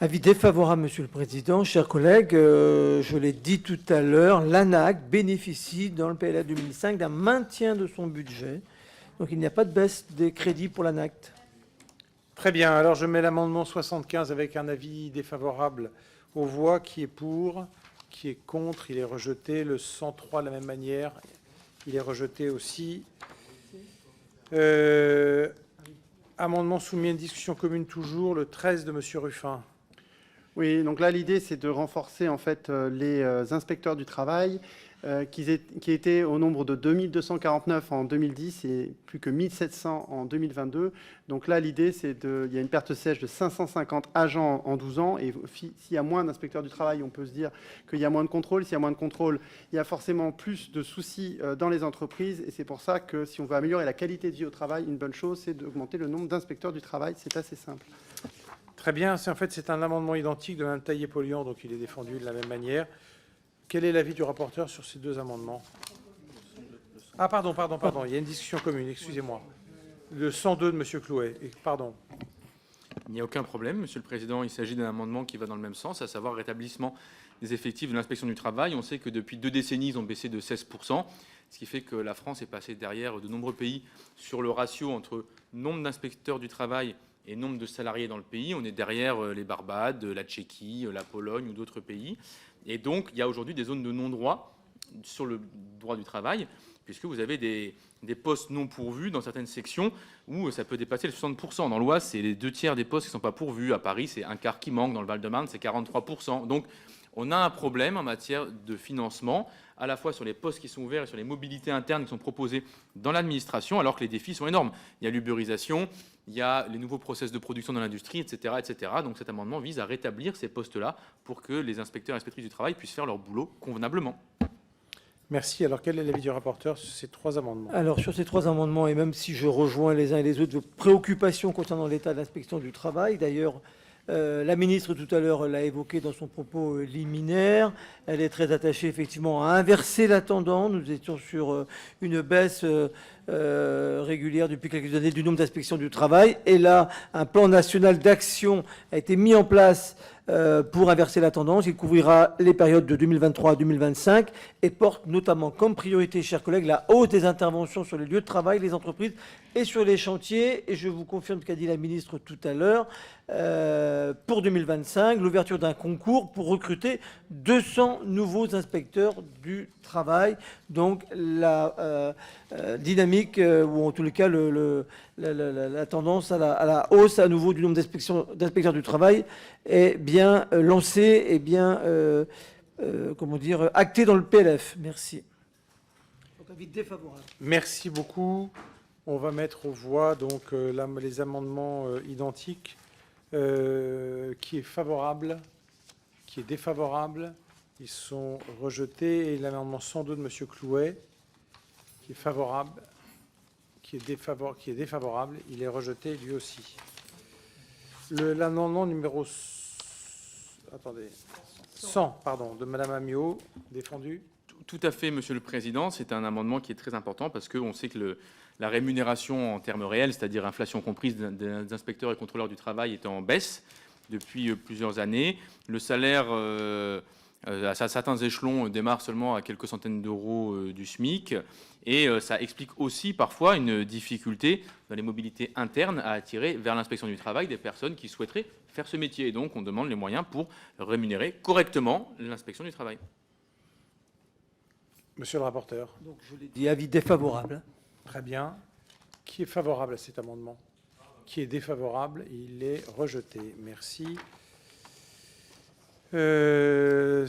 Avis défavorable, Monsieur le Président. Chers collègues, je l'ai dit tout à l'heure, l'ANACT bénéficie dans le PLF 2005 d'un maintien de son budget. Donc il n'y a pas de baisse des crédits pour l'ANACT. Très bien, alors je mets l'amendement 75 avec un avis défavorable aux voix. Qui est pour? Qui est contre? Il est rejeté. Le 103 de la même manière, il est rejeté aussi. Amendement soumis à une discussion commune toujours, le 13 de M. Ruffin. Oui, donc là, l'idée, c'est de renforcer en fait les inspecteurs du travail qui étaient au nombre de 2249 en 2010 et plus que 1700 en 2022. Donc là, l'idée, c'est il y a une perte sèche de 550 agents en 12 ans. Et s'il y a moins d'inspecteurs du travail, on peut se dire qu'il y a moins de contrôle. S'il y a moins de contrôle, il y a forcément plus de soucis dans les entreprises. Et c'est pour ça que si on veut améliorer la qualité de vie au travail, une bonne chose, c'est d'augmenter le nombre d'inspecteurs du travail. C'est assez simple. Très bien, c'est un amendement identique de Mme Taillé-Polian, donc il est défendu de la même manière. Quel est l'avis du rapporteur sur ces deux amendements? Ah, pardon, il y a une discussion commune, excusez-moi. Le 102 de M. Clouet, pardon. Il n'y a aucun problème, Monsieur le Président. Il s'agit d'un amendement qui va dans le même sens, à savoir rétablissement des effectifs de l'inspection du travail. On sait que depuis 2 décennies, ils ont baissé de 16%, ce qui fait que la France est passée derrière de nombreux pays sur le ratio entre nombre d'inspecteurs du travail et nombre de salariés dans le pays. On est derrière les Barbades, la Tchéquie, la Pologne ou d'autres pays. Et donc, il y a aujourd'hui des zones de non-droit sur le droit du travail, puisque vous avez des postes non pourvus dans certaines sections où ça peut dépasser les 60%. Dans l'Oise, c'est les 2/3 des postes qui ne sont pas pourvus. À Paris, c'est un quart qui manque. Dans le Val-de-Marne, c'est 43%. Donc, on a un problème en matière de financement, à la fois sur les postes qui sont ouverts et sur les mobilités internes qui sont proposées dans l'administration, alors que les défis sont énormes. Il y a l'uberisation, il y a les nouveaux process de production dans l'industrie, etc., etc. Donc cet amendement vise à rétablir ces postes-là pour que les inspecteurs et inspectrices du travail puissent faire leur boulot convenablement. Merci. Alors, quel est l'avis du rapporteur sur ces 3 amendements? Alors, sur ces 3 amendements, et même si je rejoins les uns et les autres vos préoccupations concernant l'état de l'inspection du travail, d'ailleurs, la ministre, tout à l'heure, l'a évoqué dans son propos liminaire. Elle est très attachée, effectivement, à inverser la tendance. Nous étions sur une baisse régulière depuis quelques années du nombre d'inspections du travail. Et là, un plan national d'action a été mis en place pour inverser la tendance. Il couvrira les périodes de 2023 à 2025 et porte notamment comme priorité, chers collègues, la hausse des interventions sur les lieux de travail, les entreprises et sur les chantiers. Et je vous confirme ce qu'a dit la ministre tout à l'heure. Pour 2025, l'ouverture d'un concours pour recruter 200 nouveaux inspecteurs du travail. Donc la dynamique, ou en tous les cas la tendance à la hausse à nouveau du nombre d'inspecteurs du travail est bien lancée et bien actée dans le PLF. Merci. Donc avis défavorable. Merci beaucoup. On va mettre aux voix donc les amendements identiques. Qui est favorable, qui est défavorable, ils sont rejetés. Et l'amendement 102 de M. Clouet, qui est favorable, qui est défavorable, il est rejeté lui aussi. L'amendement numéro 100 de Mme Amiot, défendu. Tout à fait, Monsieur le Président. C'est un amendement qui est très important parce qu'on sait que la rémunération en termes réels, c'est-à-dire inflation comprise des inspecteurs et contrôleurs du travail, est en baisse depuis plusieurs années. Le salaire à certains échelons démarre seulement à quelques centaines d'euros du SMIC. Et ça explique aussi parfois une difficulté dans les mobilités internes à attirer vers l'inspection du travail des personnes qui souhaiteraient faire ce métier. Et donc, on demande les moyens pour rémunérer correctement l'inspection du travail. Monsieur le rapporteur. Donc, je l'ai dit, avis défavorable. Très bien. Qui est favorable à cet amendement? Qui est défavorable? Il est rejeté. Merci. 2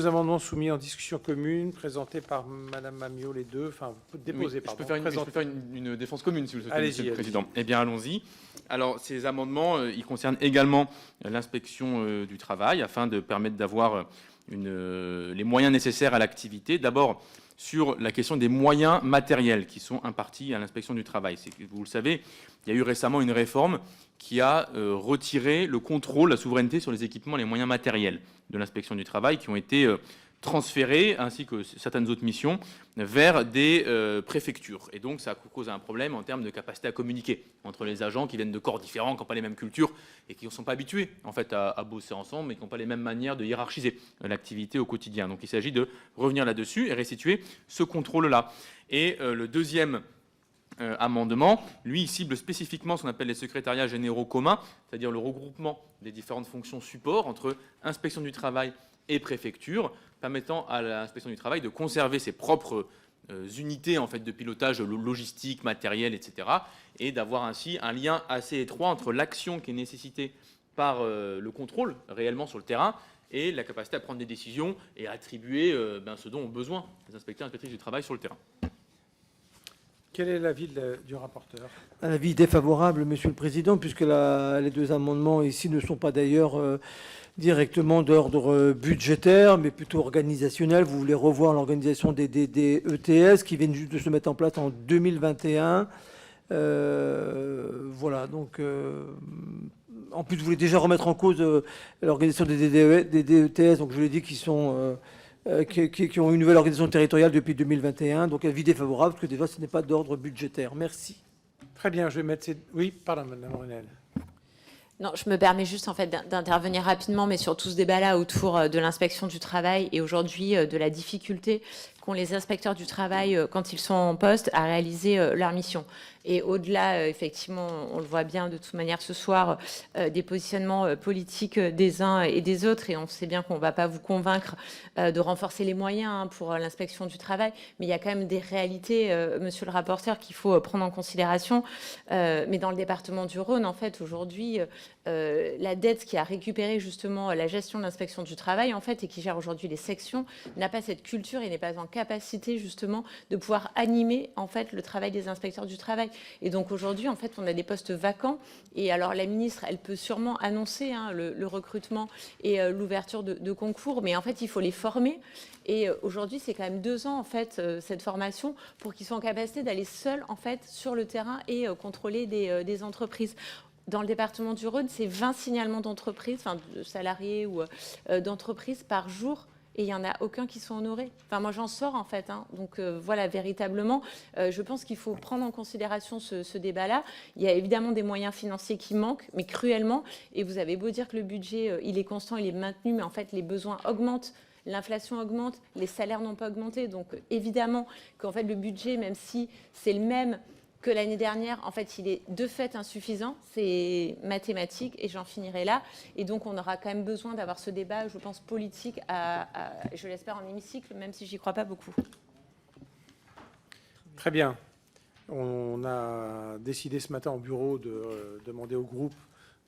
amendements soumis en discussion commune, présentés par Mme Mamiot, les deux. Enfin, déposés, pardon. Je peux faire une défense commune, si vous le souhaitez, Monsieur le Président. Allez-y. Eh bien, allons-y. Alors, ces amendements, ils concernent également l'inspection du travail, afin de permettre d'avoir les moyens nécessaires à l'activité. D'abord, sur la question des moyens matériels qui sont impartis à l'inspection du travail. Vous le savez, il y a eu récemment une réforme qui a retiré le contrôle, la souveraineté sur les équipements, les moyens matériels de l'inspection du travail qui ont été transférés, ainsi que certaines autres missions, vers des préfectures. Et donc, ça cause un problème en termes de capacité à communiquer entre les agents qui viennent de corps différents, qui n'ont pas les mêmes cultures et qui ne sont pas habitués en fait, à bosser ensemble, mais qui n'ont pas les mêmes manières de hiérarchiser l'activité au quotidien. Donc, il s'agit de revenir là-dessus et restituer ce contrôle-là. Et le deuxième amendement, lui, il cible spécifiquement ce qu'on appelle les secrétariats généraux communs, c'est-à-dire le regroupement des différentes fonctions support entre inspection du travail et préfecture, permettant à l'inspection du travail de conserver ses propres unités en fait, de pilotage logistique, matériel, etc. et d'avoir ainsi un lien assez étroit entre l'action qui est nécessitée par le contrôle réellement sur le terrain et la capacité à prendre des décisions et à attribuer ce dont ont besoin les inspecteurs et inspectrices du travail sur le terrain. Quel est l'avis du rapporteur? Un avis défavorable, Monsieur le Président, puisque les deux amendements ici ne sont pas d'ailleurs directement d'ordre budgétaire, mais plutôt organisationnel. Vous voulez revoir l'organisation des ETS qui viennent juste de se mettre en place en 2021. Voilà, donc en plus vous voulez déjà remettre en cause l'organisation des DETS, donc je l'ai dit, qui ont une nouvelle organisation territoriale depuis 2021. Donc avis défavorable, parce que déjà ce n'est pas d'ordre budgétaire. Merci. Très bien, je vais mettre Oui, pardon, Madame Brunel. Non, je me permets juste en fait d'intervenir rapidement, mais sur tout ce débat-là autour de l'inspection du travail et aujourd'hui de la difficulté qu'ont les inspecteurs du travail quand ils sont en poste à réaliser leur mission. Et au-delà, effectivement, on le voit bien de toute manière ce soir, des positionnements politiques des uns et des autres, et on sait bien qu'on ne va pas vous convaincre de renforcer les moyens pour l'inspection du travail, mais il y a quand même des réalités, monsieur le rapporteur, qu'il faut prendre en considération. Mais dans le département du Rhône, en fait, aujourd'hui, la dette qui a récupéré justement la gestion de l'inspection du travail, en fait, et qui gère aujourd'hui les sections, n'a pas cette culture et n'est pas en capacité justement de pouvoir animer en fait le travail des inspecteurs du travail. Et donc aujourd'hui, en fait, on a des postes vacants. Et alors la ministre, elle peut sûrement annoncer le recrutement et l'ouverture de concours, mais en fait, il faut les former. Et aujourd'hui, c'est quand même 2 ans en fait cette formation pour qu'ils soient en capacité d'aller seuls en fait sur le terrain et contrôler des entreprises. Dans le département du Rhône, c'est 20 signalements d'entreprises, enfin de salariés ou d'entreprises par jour. Et il n'y en a aucun qui sont honorés. Enfin, moi, j'en sors, en fait. Donc, voilà, véritablement, je pense qu'il faut prendre en considération ce débat-là. Il y a évidemment des moyens financiers qui manquent, mais cruellement. Et vous avez beau dire que le budget, il est constant, il est maintenu, mais en fait, les besoins augmentent. L'inflation augmente, les salaires n'ont pas augmenté. Donc, évidemment, qu'en fait, le budget, même si c'est le même que l'année dernière, en fait, il est de fait insuffisant, c'est mathématique, et j'en finirai là. Et donc, on aura quand même besoin d'avoir ce débat, je pense, politique, je l'espère, en hémicycle, même si j'y crois pas beaucoup. Très bien. On a décidé ce matin au bureau de demander au groupe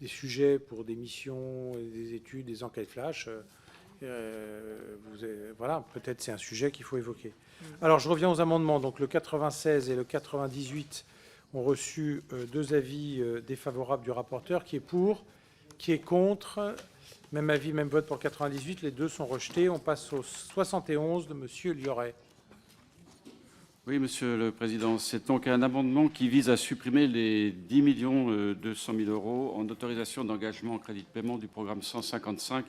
des sujets pour des missions, des études, des enquêtes flash. Voilà, peut-être c'est un sujet qu'il faut évoquer. Alors, je reviens aux amendements. Donc, le 96 et le 98 ont reçu 2 avis défavorables du rapporteur. Qui est pour? Qui est contre? Même avis, même vote pour le 98. Les 2 sont rejetés. On passe au 71 de M. Liorey. Oui, Monsieur le Président. C'est donc un amendement qui vise à supprimer les 10 200 000 € en autorisation d'engagement en crédit de paiement du programme 155,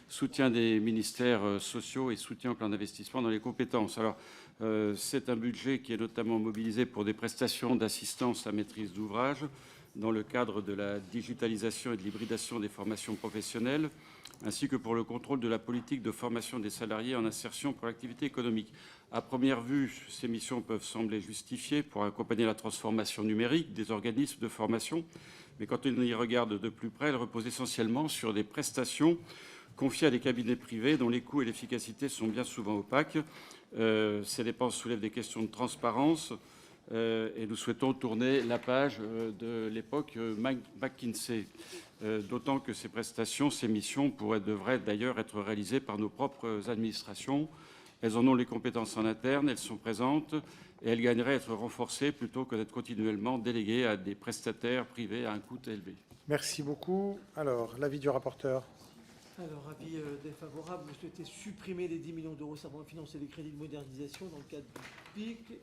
soutien des ministères sociaux et soutien au plan d'investissement dans les compétences. Alors, c'est un budget qui est notamment mobilisé pour des prestations d'assistance à maîtrise d'ouvrage dans le cadre de la digitalisation et de l'hybridation des formations professionnelles, ainsi que pour le contrôle de la politique de formation des salariés en insertion pour l'activité économique. À première vue, ces missions peuvent sembler justifiées pour accompagner la transformation numérique des organismes de formation, mais quand on y regarde de plus près, elles reposent essentiellement sur des prestations confiées à des cabinets privés dont les coûts et l'efficacité sont bien souvent opaques. Ces dépenses soulèvent des questions de transparence et nous souhaitons tourner la page de l'époque McKinsey, d'autant que ces prestations, ces missions devraient d'ailleurs être réalisées par nos propres administrations. Elles en ont les compétences en interne, elles sont présentes et elles gagneraient à être renforcées plutôt que d'être continuellement déléguées à des prestataires privés à un coût élevé. Merci beaucoup. Alors, l'avis du rapporteur. Alors, avis défavorable. Vous souhaitez supprimer les 10 millions d'euros servant à financer les crédits de modernisation dans le cadre du PIC.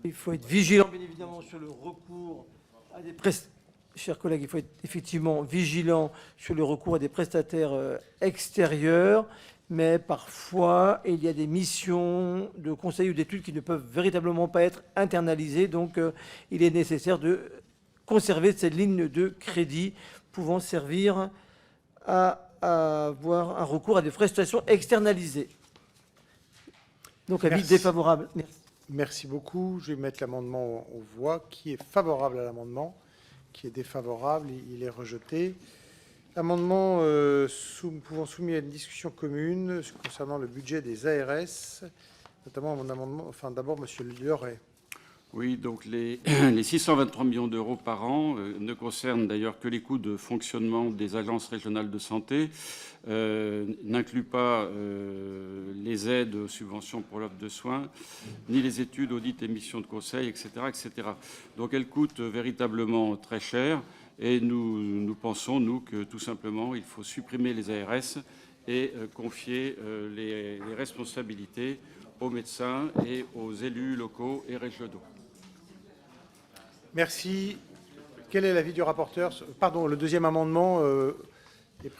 Il faut être vigilant, bien évidemment, sur le recours à des prestataires. Chers collègues, il faut être effectivement vigilant sur le recours à des prestataires extérieurs, mais parfois, il y a des missions de conseil ou d'études qui ne peuvent véritablement pas être internalisées. Donc, il est nécessaire de conserver cette ligne de crédit pouvant servir à avoir un recours à des prestations externalisées. Donc, avis défavorable. Merci. Merci beaucoup. Je vais mettre l'amendement aux voix. Qui est favorable à l'amendement? Qui est défavorable? Il est rejeté. Amendement pouvant soumis à une discussion commune concernant le budget des ARS, notamment mon amendement. Enfin, d'abord, Monsieur Lioré. Oui, donc les 623 millions d'euros par an ne concernent d'ailleurs que les coûts de fonctionnement des agences régionales de santé, n'incluent pas les aides aux subventions pour l'offre de soins, ni les études, audits et missions de conseil, etc., etc. Donc elles coûtent véritablement très cher et nous pensons, nous, que tout simplement il faut supprimer les ARS et confier les responsabilités aux médecins et aux élus locaux et régionaux. Merci. Quel est l'avis du rapporteur? Pardon, le deuxième amendement est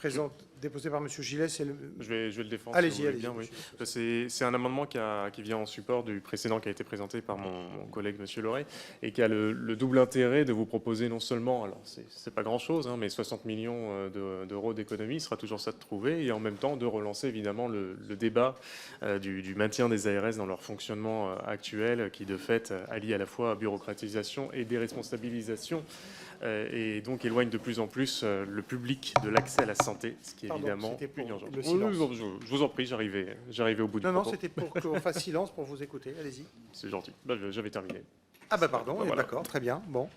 déposé par M. Gillet. Je vais le défendre. Allez-y, si vous voulez allez-y. bien, oui. C'est un amendement qui vient en support du précédent qui a été présenté par mon collègue M. Laurey et qui a le double intérêt de vous proposer non seulement, alors c'est pas grand-chose, mais 60 millions d'euros d'économie, il sera toujours ça de trouver, et en même temps de relancer évidemment le débat du maintien des ARS dans leur fonctionnement actuel qui de fait allie à la fois bureaucratisation et déresponsabilisation et donc éloigne de plus en plus le public de l'accès à la santé, ce qui est évidemment une urgence. Je vous en prie, j'arrivais au bout du propos. Non, c'était pour qu'on fasse silence pour vous écouter. Allez-y. C'est gentil. J'avais terminé. Ah bah pardon, Voilà. D'accord, très bien. Bon.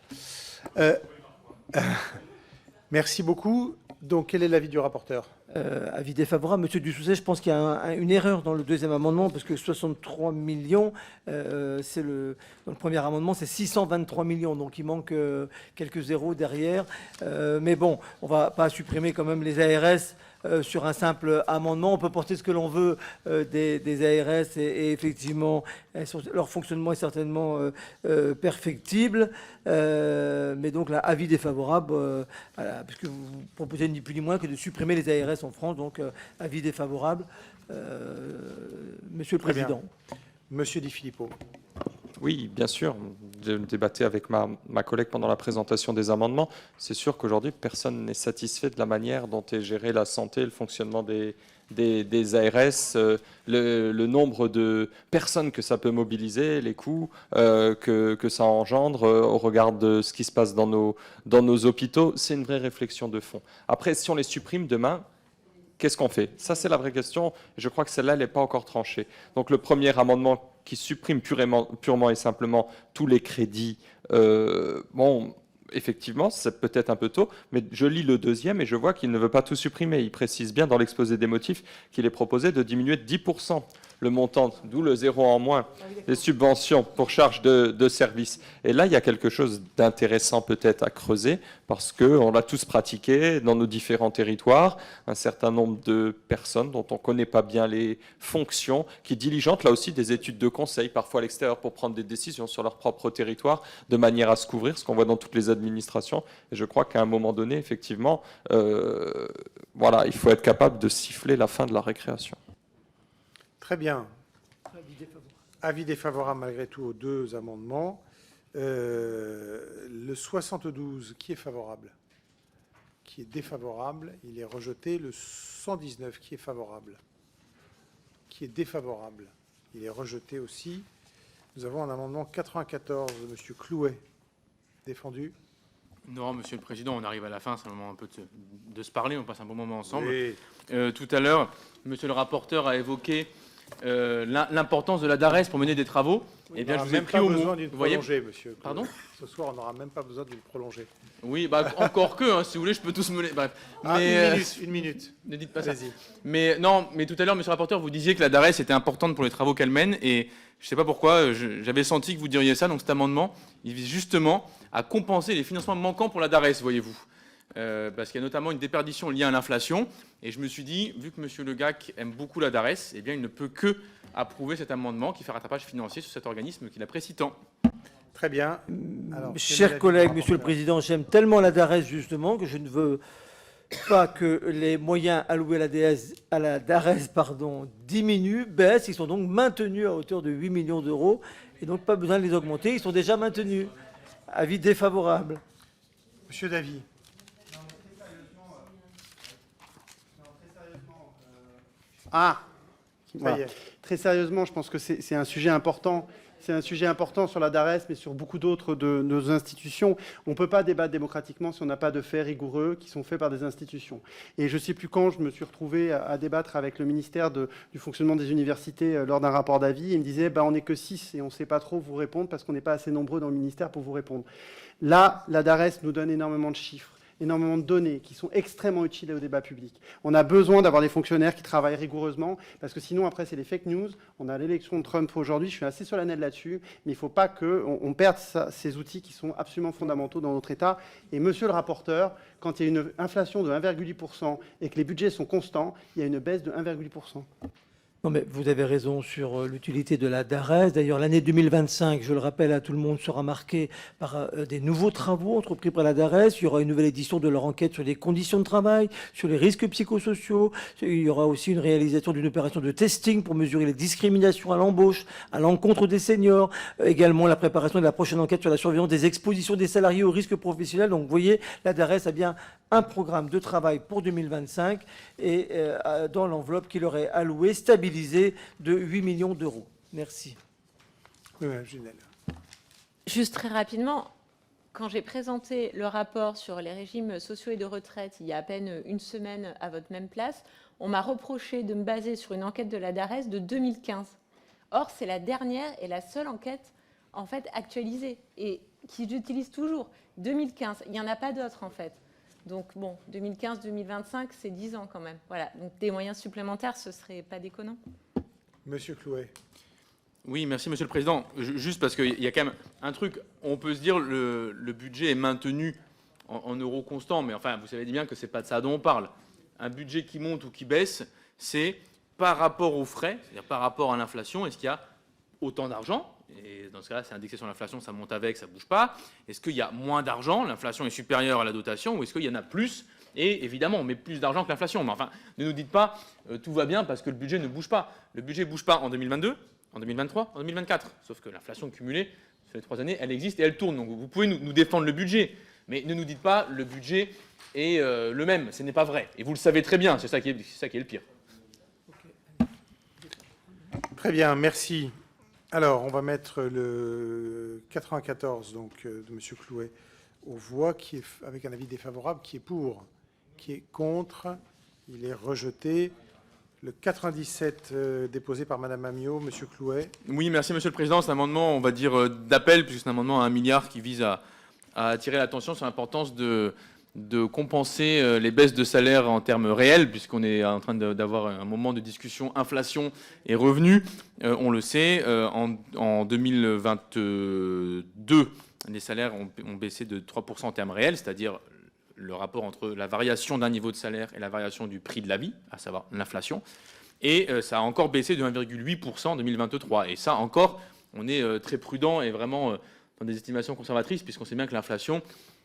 Merci beaucoup. Donc, quel est l'avis du rapporteur? Avis défavorable. Monsieur Dussouzet, je pense qu'il y a une erreur dans le deuxième amendement, parce que 63 millions, dans le premier amendement, c'est 623 millions, donc il manque quelques zéros derrière. Mais bon, on ne va pas supprimer quand même les ARS sur un simple amendement. On peut porter ce que l'on veut des ARS et effectivement, leur fonctionnement est certainement perfectible. Mais donc là, avis défavorable, puisque vous proposez ni plus ni moins que de supprimer les ARS en France, donc avis défavorable. Monsieur le Président. Monsieur Di Filippo. Oui, bien sûr. Je débattais avec ma collègue pendant la présentation des amendements. C'est sûr qu'aujourd'hui, personne n'est satisfait de la manière dont est gérée la santé, le fonctionnement des ARS, le nombre de personnes que ça peut mobiliser, les coûts que ça engendre au regard de ce qui se passe dans nos hôpitaux. C'est une vraie réflexion de fond. Après, si on les supprime demain, qu'est-ce qu'on fait? Ça, c'est la vraie question. Je crois que celle-là, elle n'est pas encore tranchée. Donc, le premier amendement qui supprime purement et simplement tous les crédits, bon, effectivement, c'est peut-être un peu tôt, mais je lis le deuxième et je vois qu'il ne veut pas tout supprimer. Il précise bien dans l'exposé des motifs qu'il est proposé de diminuer de 10% le montant, d'où le zéro en moins, des subventions pour charges de services. Et là, il y a quelque chose d'intéressant peut-être à creuser, parce qu'on l'a tous pratiqué dans nos différents territoires, un certain nombre de personnes dont on ne connaît pas bien les fonctions, qui diligentent là aussi des études de conseil, parfois à l'extérieur, pour prendre des décisions sur leur propre territoire, de manière à se couvrir, ce qu'on voit dans toutes les administrations. Et je crois qu'à un moment donné, effectivement, voilà, il faut être capable de siffler la fin de la récréation. Très bien. Avis défavorable malgré tout aux deux amendements. Le 72, qui est favorable? Qui est défavorable? Il est rejeté. Le 119, qui est favorable? Qui est défavorable? Il est rejeté aussi. Nous avons un amendement 94 de M. Clouet. Défendu. Non, Monsieur le Président, on arrive à la fin, c'est un moment un peu de se parler, on passe un bon moment ensemble. Oui. Tout à l'heure, Monsieur le rapporteur a évoqué l'importance de la DARES pour mener des travaux. Oui, eh bien, on je vous ai même pris pas au besoin mot. d'une Vous voyez. prolongée, monsieur. Pardon? Ce soir, on n'aura même pas besoin d'une prolongée. Oui, bah, encore que, hein, si vous voulez, je peux tous me les... Bref. Ah, Mais, une minute. Ne dites pas ça. Vas-y. Mais non, mais tout à l'heure, Monsieur le rapporteur, vous disiez que la DARES était importante pour les travaux qu'elle mène, et je ne sais pas pourquoi, j'avais senti que vous diriez ça, donc cet amendement, il vise justement à compenser les financements manquants pour la DARES, voyez-vous. Parce qu'il y a notamment une déperdition liée à l'inflation, et je me suis dit, vu que Monsieur Le Gac aime beaucoup la DARES, eh bien, il ne peut que approuver cet amendement qui fait rattrapage financier sur cet organisme qu'il apprécie tant. Très bien. Alors, chers collègues, Monsieur le Président, j'aime tellement la DARES justement que je ne veux pas que les moyens alloués à la DARES diminuent, baissent. Ils sont donc maintenus à hauteur de 8 millions d'euros et donc pas besoin de les augmenter. Ils sont déjà maintenus. Avis défavorable. Monsieur Davy. Ah, Ça y est. très sérieusement, je pense que c'est un sujet important. C'est un sujet important sur la DARES, mais sur beaucoup d'autres de nos institutions. On ne peut pas débattre démocratiquement si on n'a pas de faits rigoureux qui sont faits par des institutions. Et je ne sais plus quand je me suis retrouvé à débattre avec le ministère du fonctionnement des universités lors d'un rapport d'avis. Il me disait on n'est que 6 et on ne sait pas trop vous répondre parce qu'on n'est pas assez nombreux dans le ministère pour vous répondre. Là, la DARES nous donne énormément de chiffres, énormément de données qui sont extrêmement utiles au débat public. On a besoin d'avoir des fonctionnaires qui travaillent rigoureusement, parce que sinon, après, c'est les fake news. On a l'élection de Trump aujourd'hui, je suis assez solennel là-dessus, mais il ne faut pas qu'on perde ces outils qui sont absolument fondamentaux dans notre État. Et monsieur le rapporteur, quand il y a une inflation de 1,8% et que les budgets sont constants, il y a une baisse de 1,8%. Non, mais vous avez raison sur l'utilité de la DARES. D'ailleurs, l'année 2025, je le rappelle à tout le monde, sera marquée par des nouveaux travaux entrepris par la DARES. Il y aura une nouvelle édition de leur enquête sur les conditions de travail, sur les risques psychosociaux. Il y aura aussi une réalisation d'une opération de testing pour mesurer les discriminations à l'embauche, à l'encontre des seniors. Également, la préparation de la prochaine enquête sur la surveillance des expositions des salariés aux risques professionnels. Donc, vous voyez, la DARES a bien un programme de travail pour 2025 et dans l'enveloppe qui leur est allouée, stabilisée de 8 millions d'euros. Merci. Oui, Mme Ginel. Juste très rapidement, quand j'ai présenté le rapport sur les régimes sociaux et de retraite il y a à peine une semaine à votre même place, on m'a reproché de me baser sur une enquête de la DARES de 2015. Or, c'est la dernière et la seule enquête en fait actualisée et qui j'utilise toujours. 2015, il n'y en a pas d'autres en fait. Donc bon, 2015-2025, c'est 10 ans quand même. Voilà, donc des moyens supplémentaires, ce serait pas déconnant. Monsieur Clouet. Oui, merci Monsieur le Président. Juste parce qu'il y a quand même un truc, on peut se dire le budget est maintenu en euros constants, mais enfin, vous savez bien que ce n'est pas de ça dont on parle. Un budget qui monte ou qui baisse, c'est par rapport aux frais, c'est-à-dire par rapport à l'inflation, est-ce qu'il y a autant d'argent ? Et dans ce cas-là, c'est indexé sur l'inflation, ça monte avec, ça ne bouge pas. Est-ce qu'il y a moins d'argent, l'inflation est supérieure à la dotation, ou est-ce qu'il y en a plus ? Et évidemment, on met plus d'argent que l'inflation. Mais enfin, ne nous dites pas tout va bien parce que le budget ne bouge pas. Le budget ne bouge pas en 2022, en 2023, en 2024. Sauf que l'inflation cumulée sur les 3 années, elle existe et elle tourne. Donc vous pouvez nous défendre le budget, mais ne nous dites pas le budget est le même. Ce n'est pas vrai. Et vous le savez très bien, c'est ça qui est le pire. Très bien, merci. Alors, on va mettre le 94 donc, de M. Clouet aux voix, qui est, avec un avis défavorable, qui est pour, qui est contre, il est rejeté. Le 97 déposé par Mme Amiot, M. Clouet. Oui, merci Monsieur le Président. C'est un amendement, on va dire, d'appel, puisque c'est un amendement à 1 milliard qui vise à attirer l'attention sur l'importance de compenser les baisses de salaire en termes réels, puisqu'on est en train d'avoir un moment de discussion inflation et revenus. On le sait, en 2022, les salaires ont baissé de 3% en termes réels, c'est-à-dire le rapport entre la variation d'un niveau de salaire et la variation du prix de la vie, à savoir l'inflation. Et ça a encore baissé de 1,8% en 2023. Et ça encore, on est très prudent et vraiment dans des estimations conservatrices, puisqu'on sait bien que l'inflation,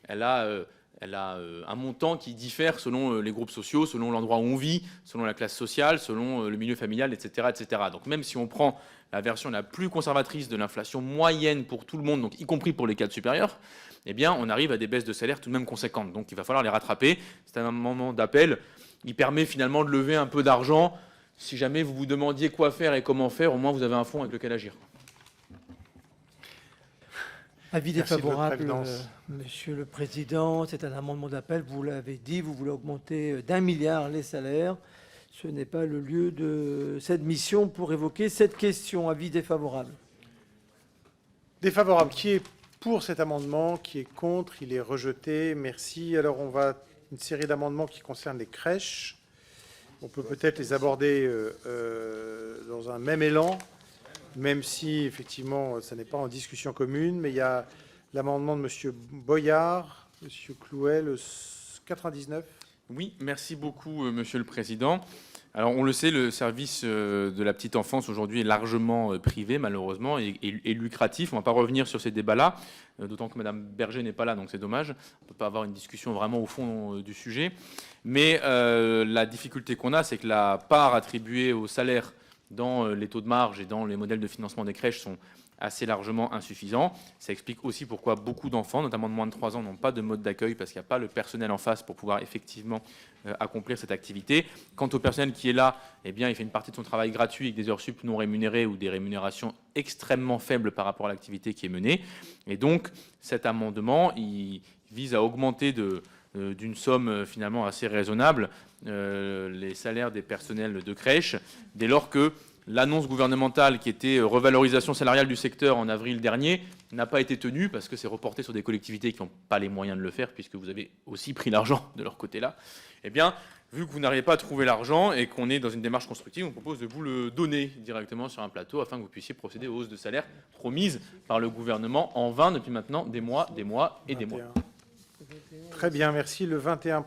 elle a un montant qui diffère selon les groupes sociaux, selon l'endroit où on vit, selon la classe sociale, selon le milieu familial, etc., etc. Donc même si on prend la version la plus conservatrice de l'inflation moyenne pour tout le monde, donc y compris pour les cadres supérieurs, eh bien on arrive à des baisses de salaire tout de même conséquentes. Donc il va falloir les rattraper. C'est un moment d'appel. Il permet finalement de lever un peu d'argent. Si jamais vous vous demandiez quoi faire et comment faire, au moins vous avez un fonds avec lequel agir. Avis défavorable, Monsieur le Président. C'est un amendement d'appel. Vous l'avez dit, vous voulez augmenter d'1 milliard les salaires. Ce n'est pas le lieu de cette mission pour évoquer cette question. Avis défavorable. Défavorable. Qui est pour cet amendement? Qui est contre? Il est rejeté. Merci. Alors, on va une série d'amendements qui concernent les crèches. On peut peut-être les aborder dans un même élan, même si, effectivement, ça n'est pas en discussion commune. Mais il y a l'amendement de M. Boyard, M. Clouet, le 99. Oui, merci beaucoup, Monsieur le Président. Alors, on le sait, le service de la petite enfance aujourd'hui est largement privé, malheureusement, et lucratif. On ne va pas revenir sur ces débats-là, d'autant que Mme Berger n'est pas là, donc c'est dommage. On ne peut pas avoir une discussion vraiment au fond du sujet. Mais la difficulté qu'on a, c'est que la part attribuée au salaire dans les taux de marge et dans les modèles de financement des crèches sont assez largement insuffisants. Ça explique aussi pourquoi beaucoup d'enfants, notamment de moins de 3 ans, n'ont pas de mode d'accueil parce qu'il n'y a pas le personnel en face pour pouvoir effectivement accomplir cette activité. Quant au personnel qui est là, eh bien, il fait une partie de son travail gratuit avec des heures sup non rémunérées ou des rémunérations extrêmement faibles par rapport à l'activité qui est menée. Et donc, cet amendement, il vise à augmenter d'une somme finalement assez raisonnable les salaires des personnels de crèche, dès lors que l'annonce gouvernementale qui était revalorisation salariale du secteur en avril dernier n'a pas été tenue parce que c'est reporté sur des collectivités qui n'ont pas les moyens de le faire puisque vous avez aussi pris l'argent de leur côté là. Eh bien, vu que vous n'arrivez pas à trouver l'argent et qu'on est dans une démarche constructive, on propose de vous le donner directement sur un plateau afin que vous puissiez procéder aux hausses de salaire promises par le gouvernement en vain depuis maintenant des mois et des mois. Très bien, merci. Le 21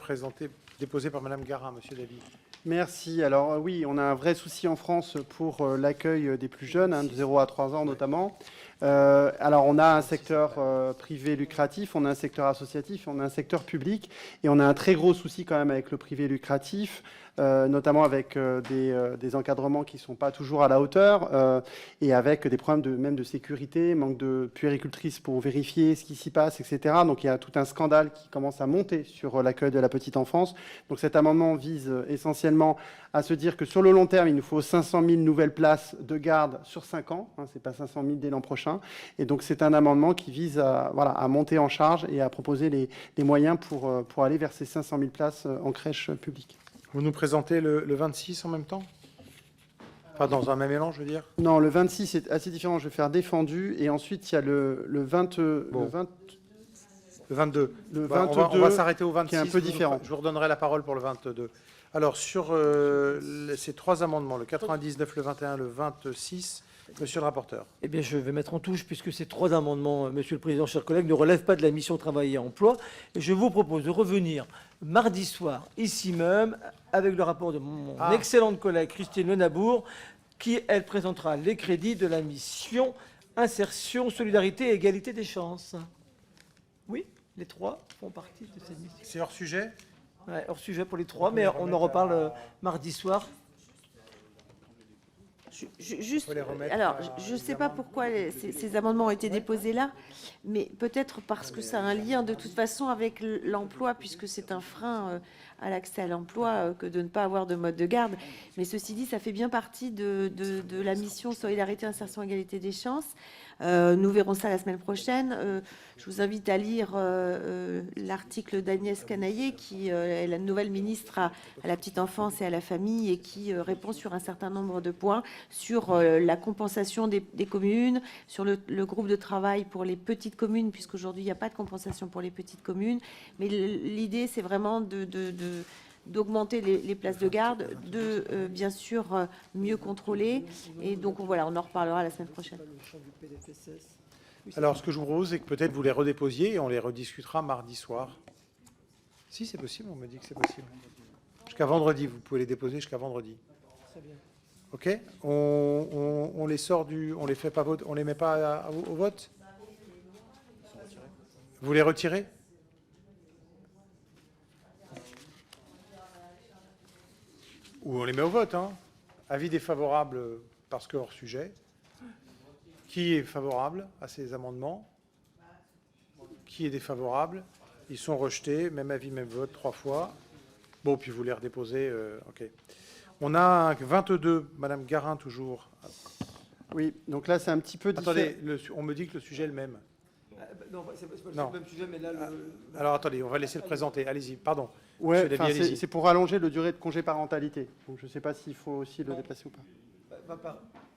déposé par Madame Garin, Monsieur David. Merci. Alors oui, on a un vrai souci en France pour l'accueil des plus jeunes, de 0 à 3 ans notamment. Alors on a un secteur privé lucratif, on a un secteur associatif, on a un secteur public, et on a un très gros souci quand même avec le privé lucratif, notamment avec des encadrements qui ne sont pas toujours à la hauteur, et avec des problèmes même de sécurité, manque de puéricultrices pour vérifier ce qui s'y passe, etc. Donc il y a tout un scandale qui commence à monter sur l'accueil de la petite enfance. Donc cet amendement vise essentiellement à se dire que sur le long terme, il nous faut 500 000 nouvelles places de garde sur 5 ans. Ce n'est pas 500 000 dès l'an prochain. Et donc c'est un amendement qui vise à monter en charge et à proposer les moyens pour aller vers ces 500 000 places en crèche publique. Vous nous présentez le 26 en même temps? Pas dans un même élan, je veux dire? Non, le 26 est assez différent. Je vais faire défendu. Et ensuite, il y a le 22. Le 22. On va s'arrêter au 26. Qui est un peu différent. Je vous redonnerai la parole pour le 22. Alors, sur ces 3 amendements, le 99, le 21, le 26, monsieur le rapporteur. Eh bien, je vais mettre en touche, puisque ces 3 amendements, Monsieur le Président, chers collègues, ne relèvent pas de la mission Travail et Emploi. Et je vous propose de revenir mardi soir, ici même, avec le rapport de mon excellente collègue Christine Lenabour, qui, elle, présentera les crédits de la mission Insertion, Solidarité et Égalité des chances. Oui, les 3 font partie de cette mission. C'est hors sujet? Ouais, hors sujet pour les 3, mais on en reparle mardi soir. Juste, alors, je ne sais pas pourquoi ces amendements ont été déposés là, mais peut-être parce que ça a un lien de toute façon avec l'emploi, puisque c'est un frein à l'accès à l'emploi que de ne pas avoir de mode de garde. Mais ceci dit, ça fait bien partie de la mission Solidarité, Insertion, Égalité des chances. Nous verrons ça la semaine prochaine. Je vous invite à lire l'article d'Agnès Canaillé, qui est la nouvelle ministre à la petite enfance et à la famille, et qui répond sur un certain nombre de points, sur la compensation des communes, sur le groupe de travail pour les petites communes, puisqu'aujourd'hui il n'y a pas de compensation pour les petites communes. Mais l'idée, c'est vraiment d'augmenter les places de garde, de bien sûr mieux contrôler. Et donc voilà, on en reparlera la semaine prochaine. Alors ce que je vous propose, c'est que peut-être vous les redéposiez et on les rediscutera mardi soir. Si c'est possible, on me dit que c'est possible. Jusqu'à vendredi, vous pouvez les déposer jusqu'à vendredi. Ok, on les sort on les fait pas vote, on les met pas au vote. Vous les retirez? Ou on les met au vote, hein. Avis défavorable parce que hors sujet. Qui est favorable à ces amendements? Qui est défavorable? Ils sont rejetés, même avis, même vote, 3 fois. Bon, puis vous les redéposez, ok. On a 22, Madame Garin, toujours. Oui, donc là, c'est un petit peu différent. Attendez, on me dit que le sujet est le même. Non, c'est pas le même sujet, mais là... Alors, attendez, on va laisser le présenter. Allez-y, pardon. Ouais, c'est pour allonger le durée de congé parentalité. Donc, je ne sais pas s'il faut aussi le déplacer ou pas.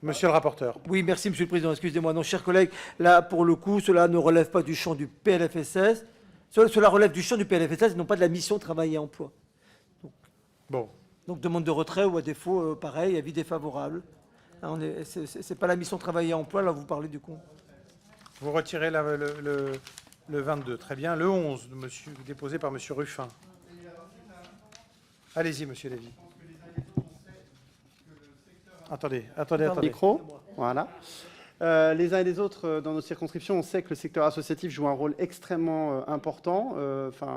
Monsieur le rapporteur. Oui, merci, Monsieur le Président. Excusez-moi. Non, chers collègues, là, pour le coup, cela ne relève pas du champ du PLFSS. Cela relève du champ du PLFSS et non pas de la mission Travail et Emploi. Donc, demande de retrait ou à défaut, pareil, avis défavorable. C'est pas la mission Travail et Emploi, là, vous parlez du coup. Vous retirez le 22. Très bien. Le 11, déposé par Monsieur Ruffin. Allez-y, Monsieur Lévy. Attendez. Micro, voilà. Les uns et les autres, dans nos circonscriptions, on sait que le secteur associatif joue un rôle extrêmement important.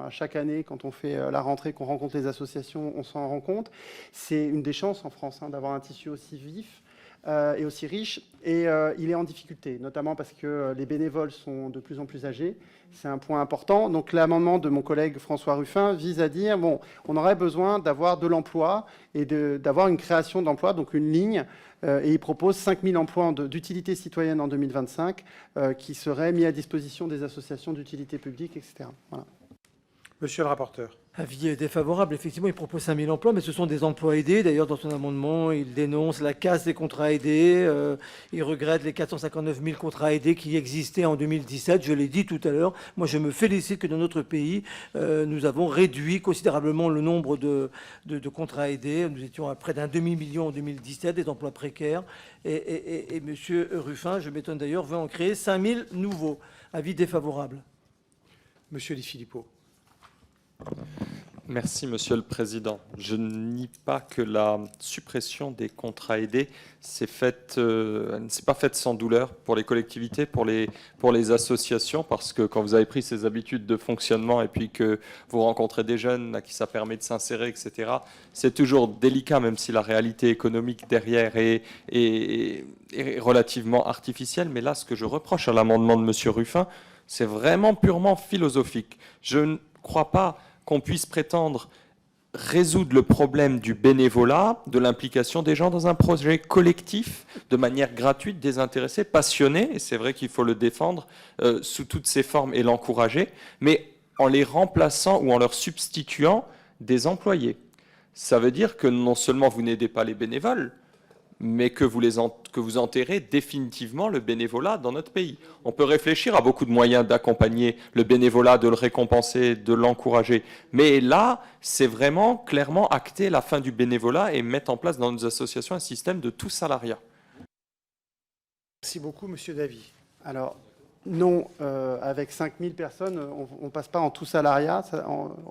Chaque année, quand on fait la rentrée, qu'on rencontre les associations, on s'en rend compte. C'est une des chances en France d'avoir un tissu aussi vif. et aussi riche, et il est en difficulté, notamment parce que les bénévoles sont de plus en plus âgés. C'est un point important. Donc l'amendement de mon collègue François Ruffin vise à dire, bon, on aurait besoin d'avoir de l'emploi et d'avoir une création d'emplois, donc une ligne, et il propose 5000 emplois d'utilité citoyenne en 2025 qui seraient mis à disposition des associations d'utilité publique, etc. Voilà. Monsieur le rapporteur. Avis défavorable. Effectivement, il propose 5000 emplois, mais ce sont des emplois aidés. D'ailleurs, dans son amendement, il dénonce la casse des contrats aidés. Il regrette les 459 000 contrats aidés qui existaient en 2017. Je l'ai dit tout à l'heure. Moi, je me félicite que dans notre pays, nous avons réduit considérablement le nombre de contrats aidés. Nous étions à près d'un demi-million en 2017, des emplois précaires. Et M. Ruffin, je m'étonne d'ailleurs, veut en créer 5000 nouveaux. Avis défavorable. Monsieur Di Filippo. Merci, Monsieur le Président. Je ne nie pas que la suppression des contrats aidés ne s'est pas faite sans douleur pour les collectivités, pour les associations, parce que quand vous avez pris ces habitudes de fonctionnement et puis que vous rencontrez des jeunes à qui ça permet de s'insérer, etc., c'est toujours délicat, même si la réalité économique derrière est relativement artificielle. Mais là, ce que je reproche à l'amendement de Monsieur Ruffin, c'est vraiment purement philosophique. Je ne crois pas qu'on puisse prétendre résoudre le problème du bénévolat, de l'implication des gens dans un projet collectif, de manière gratuite, désintéressée, passionnée, et c'est vrai qu'il faut le défendre sous toutes ses formes et l'encourager, mais en les remplaçant ou en leur substituant des employés. Ça veut dire que non seulement vous n'aidez pas les bénévoles, mais que vous enterrez définitivement le bénévolat dans notre pays. On peut réfléchir à beaucoup de moyens d'accompagner le bénévolat, de le récompenser, de l'encourager. Mais là, c'est vraiment clairement acter la fin du bénévolat et mettre en place dans nos associations un système de tout salariat. Merci beaucoup, Monsieur Davy. Alors, non, avec 5000 personnes, on ne passe pas en tout salariat,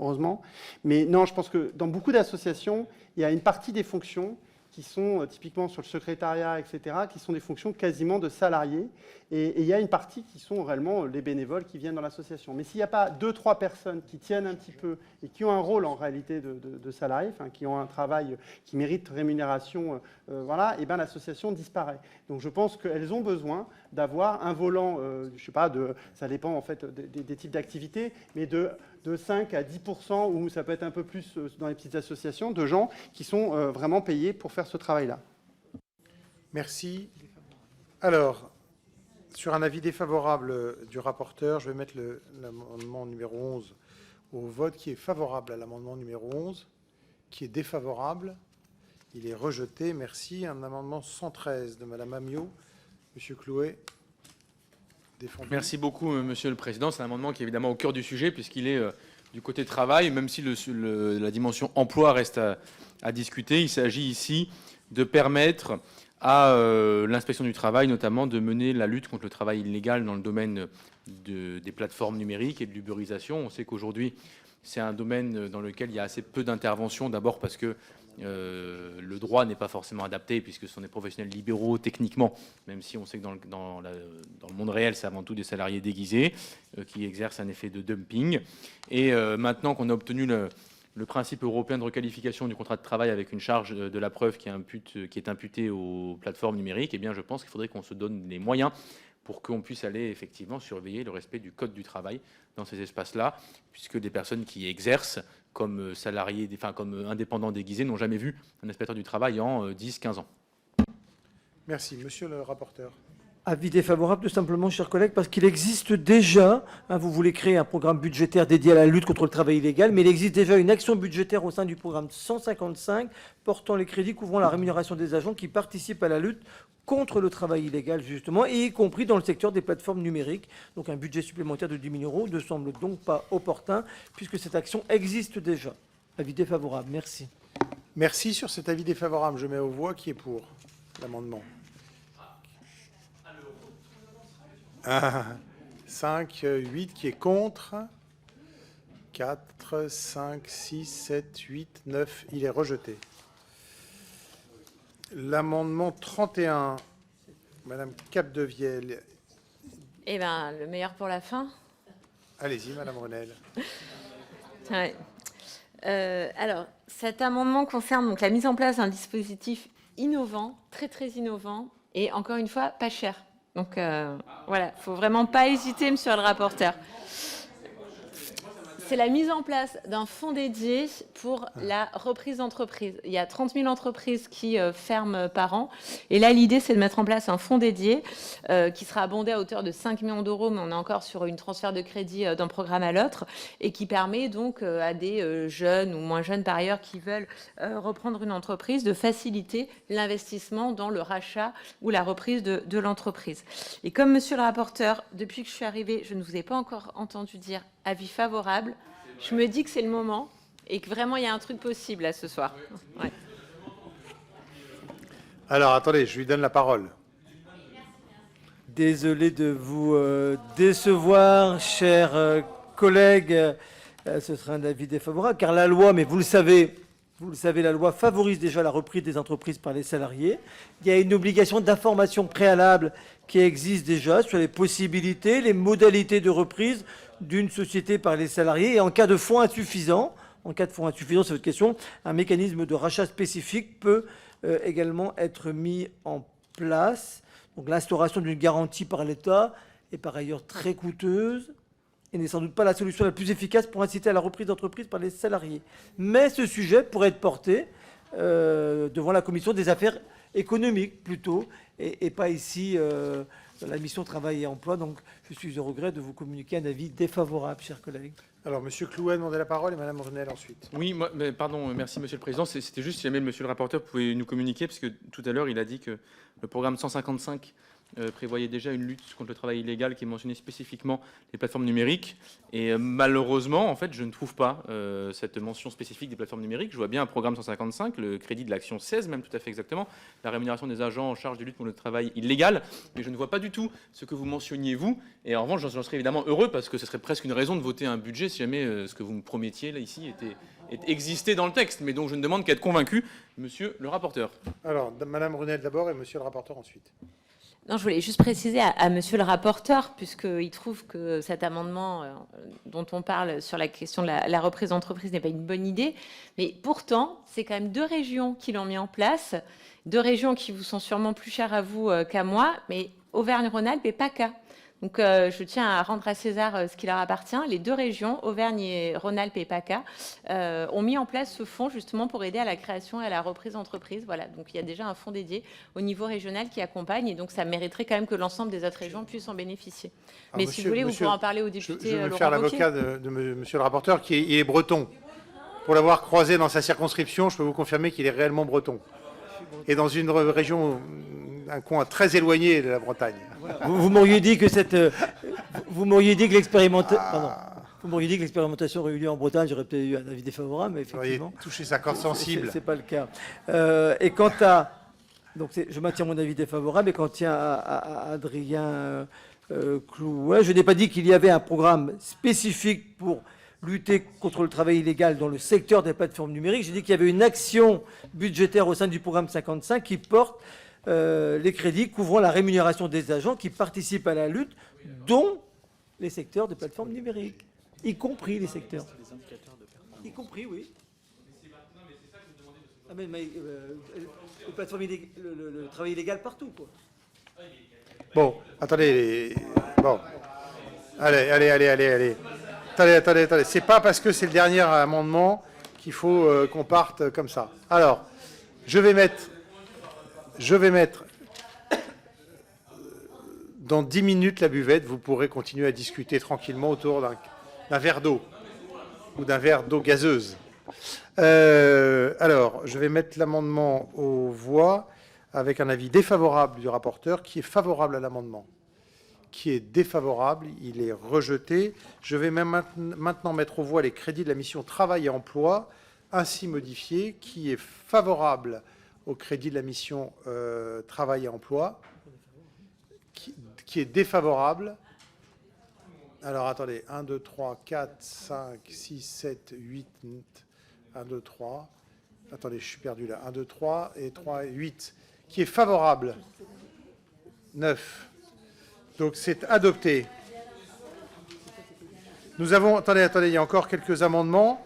heureusement. Mais non, je pense que dans beaucoup d'associations, il y a une partie des fonctions qui sont typiquement sur le secrétariat, etc., qui sont des fonctions quasiment de salariés. Et il y a une partie qui sont réellement les bénévoles qui viennent dans l'association. Mais s'il n'y a pas 2-3 personnes qui tiennent un petit peu et qui ont un rôle en réalité de salariés, enfin, qui ont un travail qui mérite rémunération, voilà, et bien l'association disparaît. Donc je pense qu'elles ont besoin d'avoir un volant, je sais pas, ça dépend en fait des types d'activités, mais de 5 à 10%, ou ça peut être un peu plus dans les petites associations, de gens qui sont vraiment payés pour faire ce travail-là. Merci. Alors, sur un avis défavorable du rapporteur, je vais mettre l'amendement numéro 11 au vote. Qui est favorable à l'amendement numéro 11? Qui est défavorable? Il est rejeté. Merci. Un amendement 113 de Madame Amiot. Monsieur Clouet. Défendu. Merci beaucoup, Monsieur le Président. C'est un amendement qui est évidemment au cœur du sujet, puisqu'il est du côté travail, même si la dimension emploi reste à discuter. Il s'agit ici de permettre à l'inspection du travail, notamment, de mener la lutte contre le travail illégal dans le domaine des plateformes numériques et de l'ubérisation. On sait qu'aujourd'hui, c'est un domaine dans lequel il y a assez peu d'intervention, d'abord parce que le droit n'est pas forcément adapté, puisque ce sont des professionnels libéraux techniquement, même si on sait que dans le monde réel, c'est avant tout des salariés déguisés qui exercent un effet de dumping. Et maintenant qu'on a obtenu le principe européen de requalification du contrat de travail avec une charge de la preuve qui est imputée aux plateformes numériques, eh bien, je pense qu'il faudrait qu'on se donne les moyens pour qu'on puisse aller effectivement surveiller le respect du code du travail dans ces espaces-là, puisque des personnes qui exercent comme salariés, comme indépendants déguisés, n'ont jamais vu un inspecteur du travail en 10-15 ans. Merci. Monsieur le rapporteur. Avis défavorable, tout simplement, chers collègues, parce qu'il existe déjà, vous voulez créer un programme budgétaire dédié à la lutte contre le travail illégal, mais il existe déjà une action budgétaire au sein du programme 155 portant les crédits couvrant la rémunération des agents qui participent à la lutte contre le travail illégal, justement, et y compris dans le secteur des plateformes numériques. Donc un budget supplémentaire de 10 000 € ne semble donc pas opportun, puisque cette action existe déjà. Avis défavorable, merci. Merci. Sur cet avis défavorable, je mets aux voix. Qui est pour l'amendement? 5, 8, qui est contre? 4, 5, 6, 7, 8, 9. Il est rejeté. L'amendement 31, Madame Capdevielle. Eh bien, le meilleur pour la fin. Allez-y, Madame Renel. Ouais. Alors, cet amendement concerne donc la mise en place d'un dispositif innovant, très très innovant, et encore une fois, pas cher. Donc voilà, il ne faut vraiment pas hésiter, monsieur le rapporteur. C'est la mise en place d'un fonds dédié pour la reprise d'entreprise. Il y a 30 000 entreprises qui ferment par an. Et là, l'idée, c'est de mettre en place un fonds dédié qui sera abondé à hauteur de 5 millions d'euros, mais on est encore sur une transfert de crédit d'un programme à l'autre, et qui permet donc à des jeunes ou moins jeunes par ailleurs qui veulent reprendre une entreprise de faciliter l'investissement dans le rachat ou la reprise de l'entreprise. Et comme monsieur le rapporteur, depuis que je suis arrivée, je ne vous ai pas encore entendu dire avis favorable. Je me dis que c'est le moment et que vraiment il y a un truc possible là ce soir. Ouais. Alors, attendez, je lui donne la parole. Désolé de vous décevoir, chers collègues. Ce sera un avis défavorable, car la loi, mais vous le savez, la loi favorise déjà la reprise des entreprises par les salariés. Il y a une obligation d'information préalable qui existe déjà sur les possibilités, les modalités de reprise d'une société par les salariés. Et en cas de fonds insuffisants, c'est votre question, un mécanisme de rachat spécifique peut également être mis en place. Donc l'instauration d'une garantie par l'État est par ailleurs très coûteuse et n'est sans doute pas la solution la plus efficace pour inciter à la reprise d'entreprise par les salariés. Mais ce sujet pourrait être porté devant la commission des affaires économiques plutôt, et pas ici la mission Travail et Emploi. Donc je suis au regret de vous communiquer un avis défavorable, chers collègues. Alors, M. Clouet a demandé la parole et Mme Renel ensuite. Oui, pardon, merci Monsieur le Président. C'était juste si jamais Monsieur le rapporteur pouvait nous communiquer, parce que tout à l'heure il a dit que le programme 155 prévoyait déjà une lutte contre le travail illégal qui est mentionné spécifiquement les plateformes numériques. Et malheureusement, en fait, je ne trouve pas cette mention spécifique des plateformes numériques. Je vois bien un programme 155, le crédit de l'action 16, même tout à fait exactement, la rémunération des agents en charge de lutte contre le travail illégal. Mais je ne vois pas du tout ce que vous mentionniez, vous. Et en revanche, j'en serais évidemment heureux, parce que ce serait presque une raison de voter un budget si jamais ce que vous me promettiez là, ici, existait dans le texte. Mais donc, je ne demande qu'à être convaincu, monsieur le rapporteur. Alors, Mme Renel d'abord et monsieur le rapporteur ensuite. Non, je voulais juste préciser à monsieur le rapporteur, puisqu'il trouve que cet amendement dont on parle sur la question de la reprise d'entreprise n'est pas une bonne idée. Mais pourtant, c'est quand même 2 régions qui l'ont mis en place, 2 régions qui vous sont sûrement plus chères à vous qu'à moi, mais Auvergne-Rhône-Alpes et PACA. Donc, je tiens à rendre à César ce qui leur appartient. Les 2 régions, Auvergne-Rhône-Alpes et PACA, ont mis en place ce fonds justement pour aider à la création et à la reprise d'entreprise. Voilà, donc il y a déjà un fonds dédié au niveau régional qui accompagne, et donc ça mériterait quand même que l'ensemble des autres régions puissent en bénéficier. Mais si vous voulez, vous pourrez en parler au député Je vais Laurent faire Wauquiez. l'avocat de monsieur le rapporteur, il est breton. Pour l'avoir croisé dans sa circonscription, je peux vous confirmer qu'il est réellement breton. Et dans une région, un coin très éloigné de la Bretagne. Vous m'auriez dit que l'expérimentation aurait eu lieu en Bretagne, j'aurais peut-être eu un avis défavorable, mais effectivement. Vous auriez touché sa corde sensible. C'est pas le cas. Et quant à, donc je maintiens mon avis défavorable. Et quant à Adrien Clouet, je n'ai pas dit qu'il y avait un programme spécifique pour lutter contre le travail illégal dans le secteur des plateformes numériques. J'ai dit qu'il y avait une action budgétaire au sein du programme 55 qui porte les crédits couvrant la rémunération des agents qui participent à la lutte, dont les secteurs des plateformes numériques, y compris les secteurs. Y compris, oui. Ah, mais, les plateformes le travail illégal partout, quoi. Bon, attendez. Bon. Allez. Attendez. C'est pas parce que c'est le dernier amendement qu'il faut qu'on parte comme ça. Alors, je vais mettre dans 10 minutes la buvette. Vous pourrez continuer à discuter tranquillement autour d'un verre d'eau ou d'un verre d'eau gazeuse. Alors, je vais mettre l'amendement aux voix avec un avis défavorable du rapporteur qui est favorable à l'amendement. Qui est défavorable, il est rejeté. Je vais même maintenant mettre aux voix les crédits de la mission Travail et Emploi, ainsi modifiés, qui est favorable au crédit de la mission Travail et Emploi, qui est défavorable. Alors, attendez, 1, 2, 3, 4, 5, 6, 7, 8, 1, 2, 3. Attendez, je suis perdu là. 1, 2, 3 et 3 et 8. Qui est favorable. 9. Donc c'est adopté. Nous avons, attendez, il y a encore quelques amendements.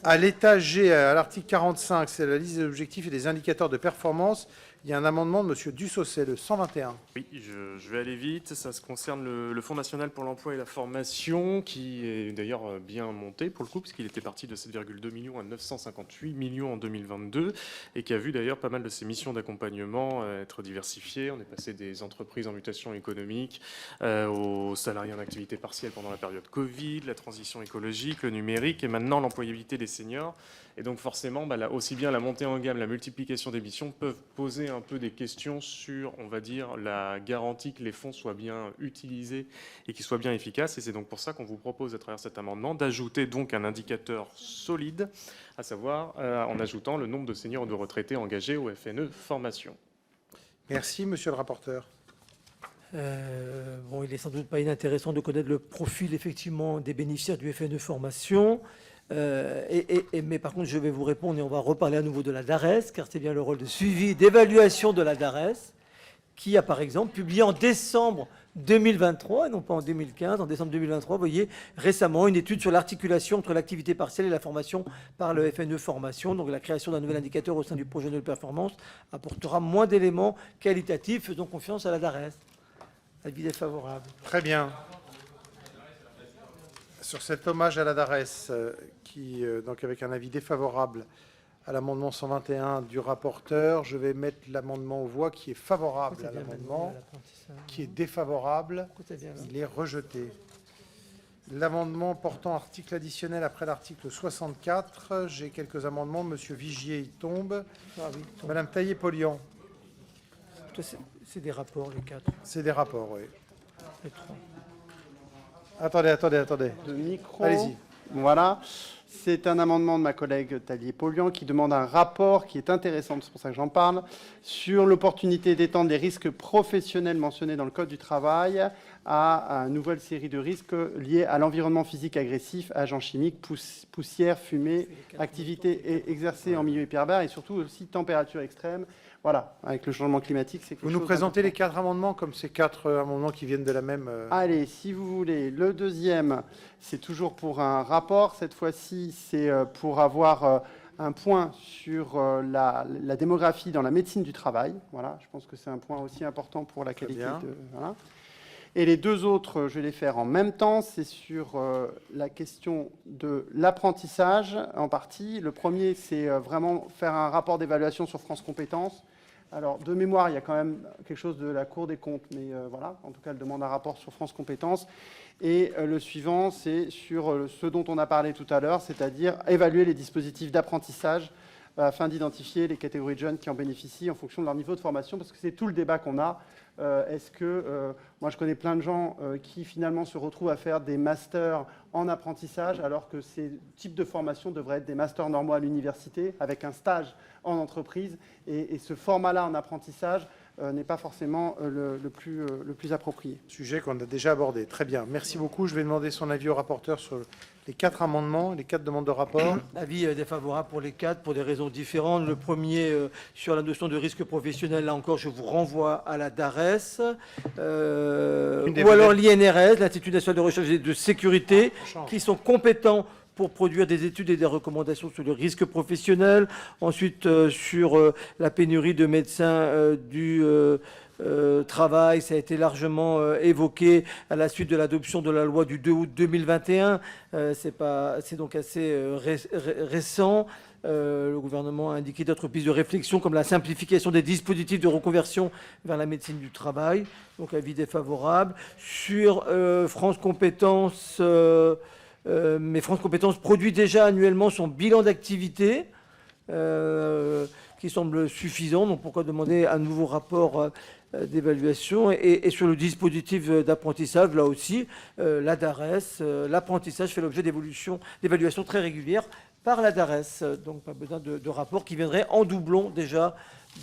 À l'état G, à l'article 45, c'est la liste des objectifs et des indicateurs de performance. Il y a un amendement de M. Dussosset, le 121. Oui, je vais aller vite. Ça se concerne le Fonds national pour l'emploi et la formation, qui est d'ailleurs bien monté pour le coup, puisqu'il était parti de 7,2 millions à 958 millions en 2022, et qui a vu d'ailleurs pas mal de ses missions d'accompagnement être diversifiées. On est passé des entreprises en mutation économique aux salariés en activité partielle pendant la période Covid, la transition écologique, le numérique, et maintenant l'employabilité des seniors. Et donc forcément, aussi bien la montée en gamme, la multiplication des missions peuvent poser un peu des questions sur, on va dire, la garantie que les fonds soient bien utilisés et qu'ils soient bien efficaces. Et c'est donc pour ça qu'on vous propose, à travers cet amendement, d'ajouter donc un indicateur solide, à savoir en ajoutant le nombre de seniors ou de retraités engagés au FNE formation. Merci, monsieur le rapporteur. Bon, il n'est sans doute pas inintéressant de connaître le profil effectivement des bénéficiaires du FNE formation. Mais par contre, je vais vous répondre et on va reparler à nouveau de la DARES, car c'est bien le rôle de suivi et d'évaluation de la DARES, qui a par exemple publié en décembre 2023, et non pas en 2015, en décembre 2023, vous voyez, récemment, une étude sur l'articulation entre l'activité partielle et la formation par le FNE formation. Donc la création d'un nouvel indicateur au sein du projet de performance apportera moins d'éléments qualitatifs. Faisons confiance à la DARES. Avis défavorable. Très bien. Sur cet hommage à la DARES, donc avec un avis défavorable à l'amendement 121 du rapporteur, je vais mettre l'amendement aux voix qui est favorable à l'amendement, qui est défavorable, il est rejeté. L'amendement portant article additionnel après l'article 64, j'ai quelques amendements. Monsieur Vigier, il tombe. Madame Taillé-Polian. C'est des rapports, les 4. C'est des rapports, oui. Les 3. Attendez. De micro. Allez-y. Voilà. C'est un amendement de ma collègue Taillé-Polian qui demande un rapport qui est intéressant, c'est pour ça que j'en parle, sur l'opportunité d'étendre les risques professionnels mentionnés dans le Code du travail à une nouvelle série de risques liés à l'environnement physique agressif, agents chimiques, poussière, fumée, activités exercées en milieu hyperbare et surtout aussi température extrême. Voilà, avec le changement climatique, c'est quelque chose. Vous nous présentez les 4 amendements comme ces 4 amendements qui viennent de la même... Allez, si vous voulez, le deuxième, c'est toujours pour un rapport. Cette fois-ci, c'est pour avoir un point sur la démographie dans la médecine du travail. Voilà, je pense que c'est un point aussi important pour la qualité de... Voilà. Et les deux autres, je vais les faire en même temps. C'est sur la question de l'apprentissage en partie. Le premier, c'est vraiment faire un rapport d'évaluation sur France Compétences. Alors, de mémoire, il y a quand même quelque chose de la Cour des comptes, mais voilà, en tout cas, elle demande un rapport sur France Compétences. Et le suivant, c'est sur ce dont on a parlé tout à l'heure, c'est-à-dire évaluer les dispositifs d'apprentissage afin d'identifier les catégories de jeunes qui en bénéficient en fonction de leur niveau de formation, parce que c'est tout le débat qu'on a. Moi, je connais plein de gens qui finalement se retrouvent à faire des masters en apprentissage, alors que ces types de formations devraient être des masters normaux à l'université, avec un stage en entreprise. Et ce format-là en apprentissage n'est pas forcément le plus approprié. Sujet qu'on a déjà abordé. Très bien. Merci beaucoup. Je vais demander son avis au rapporteur sur les 4 amendements, les 4 demandes de rapport. Avis défavorable pour les 4, pour des raisons différentes. Le premier, sur la notion de risque professionnel, là encore, je vous renvoie à la DARES, ou alors l'INRS, l'Institut national de recherche et de sécurité, qui sont compétents pour produire des études et des recommandations sur le risque professionnel. Ensuite, sur la pénurie de médecins du travail, ça a été largement évoqué à la suite de l'adoption de la loi du 2 août 2021. C'est donc assez récent. Le gouvernement a indiqué d'autres pistes de réflexion comme la simplification des dispositifs de reconversion vers la médecine du travail. Donc avis défavorable. Sur France Compétences, mais France Compétences produit déjà annuellement son bilan d'activité qui semble suffisant. Donc pourquoi demander un nouveau rapport d'évaluation et sur le dispositif d'apprentissage, là aussi, la DARES, l'apprentissage fait l'objet d'évaluations très régulières par la DARES. Donc pas besoin de rapport qui viendrait en doublon déjà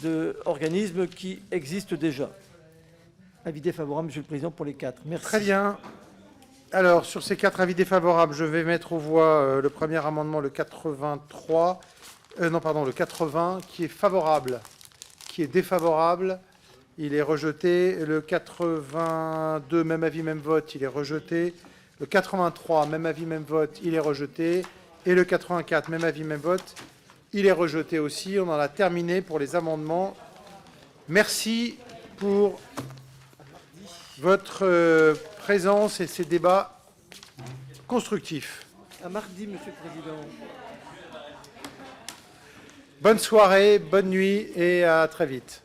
d'organismes qui existent déjà. Avis défavorable, Monsieur le Président, pour les 4. Merci. Très bien. Alors, sur ces 4 avis défavorables, je vais mettre aux voix le premier amendement, le 83, le 80, qui est favorable, qui est défavorable, il est rejeté. Le 82, même avis, même vote, il est rejeté. Le 83, même avis, même vote, il est rejeté. Et le 84, même avis, même vote. Il est rejeté aussi. On en a terminé pour les amendements. Merci pour votre présence et ces débats constructifs. À mardi, Monsieur le Président. Bonne soirée, bonne nuit et à très vite.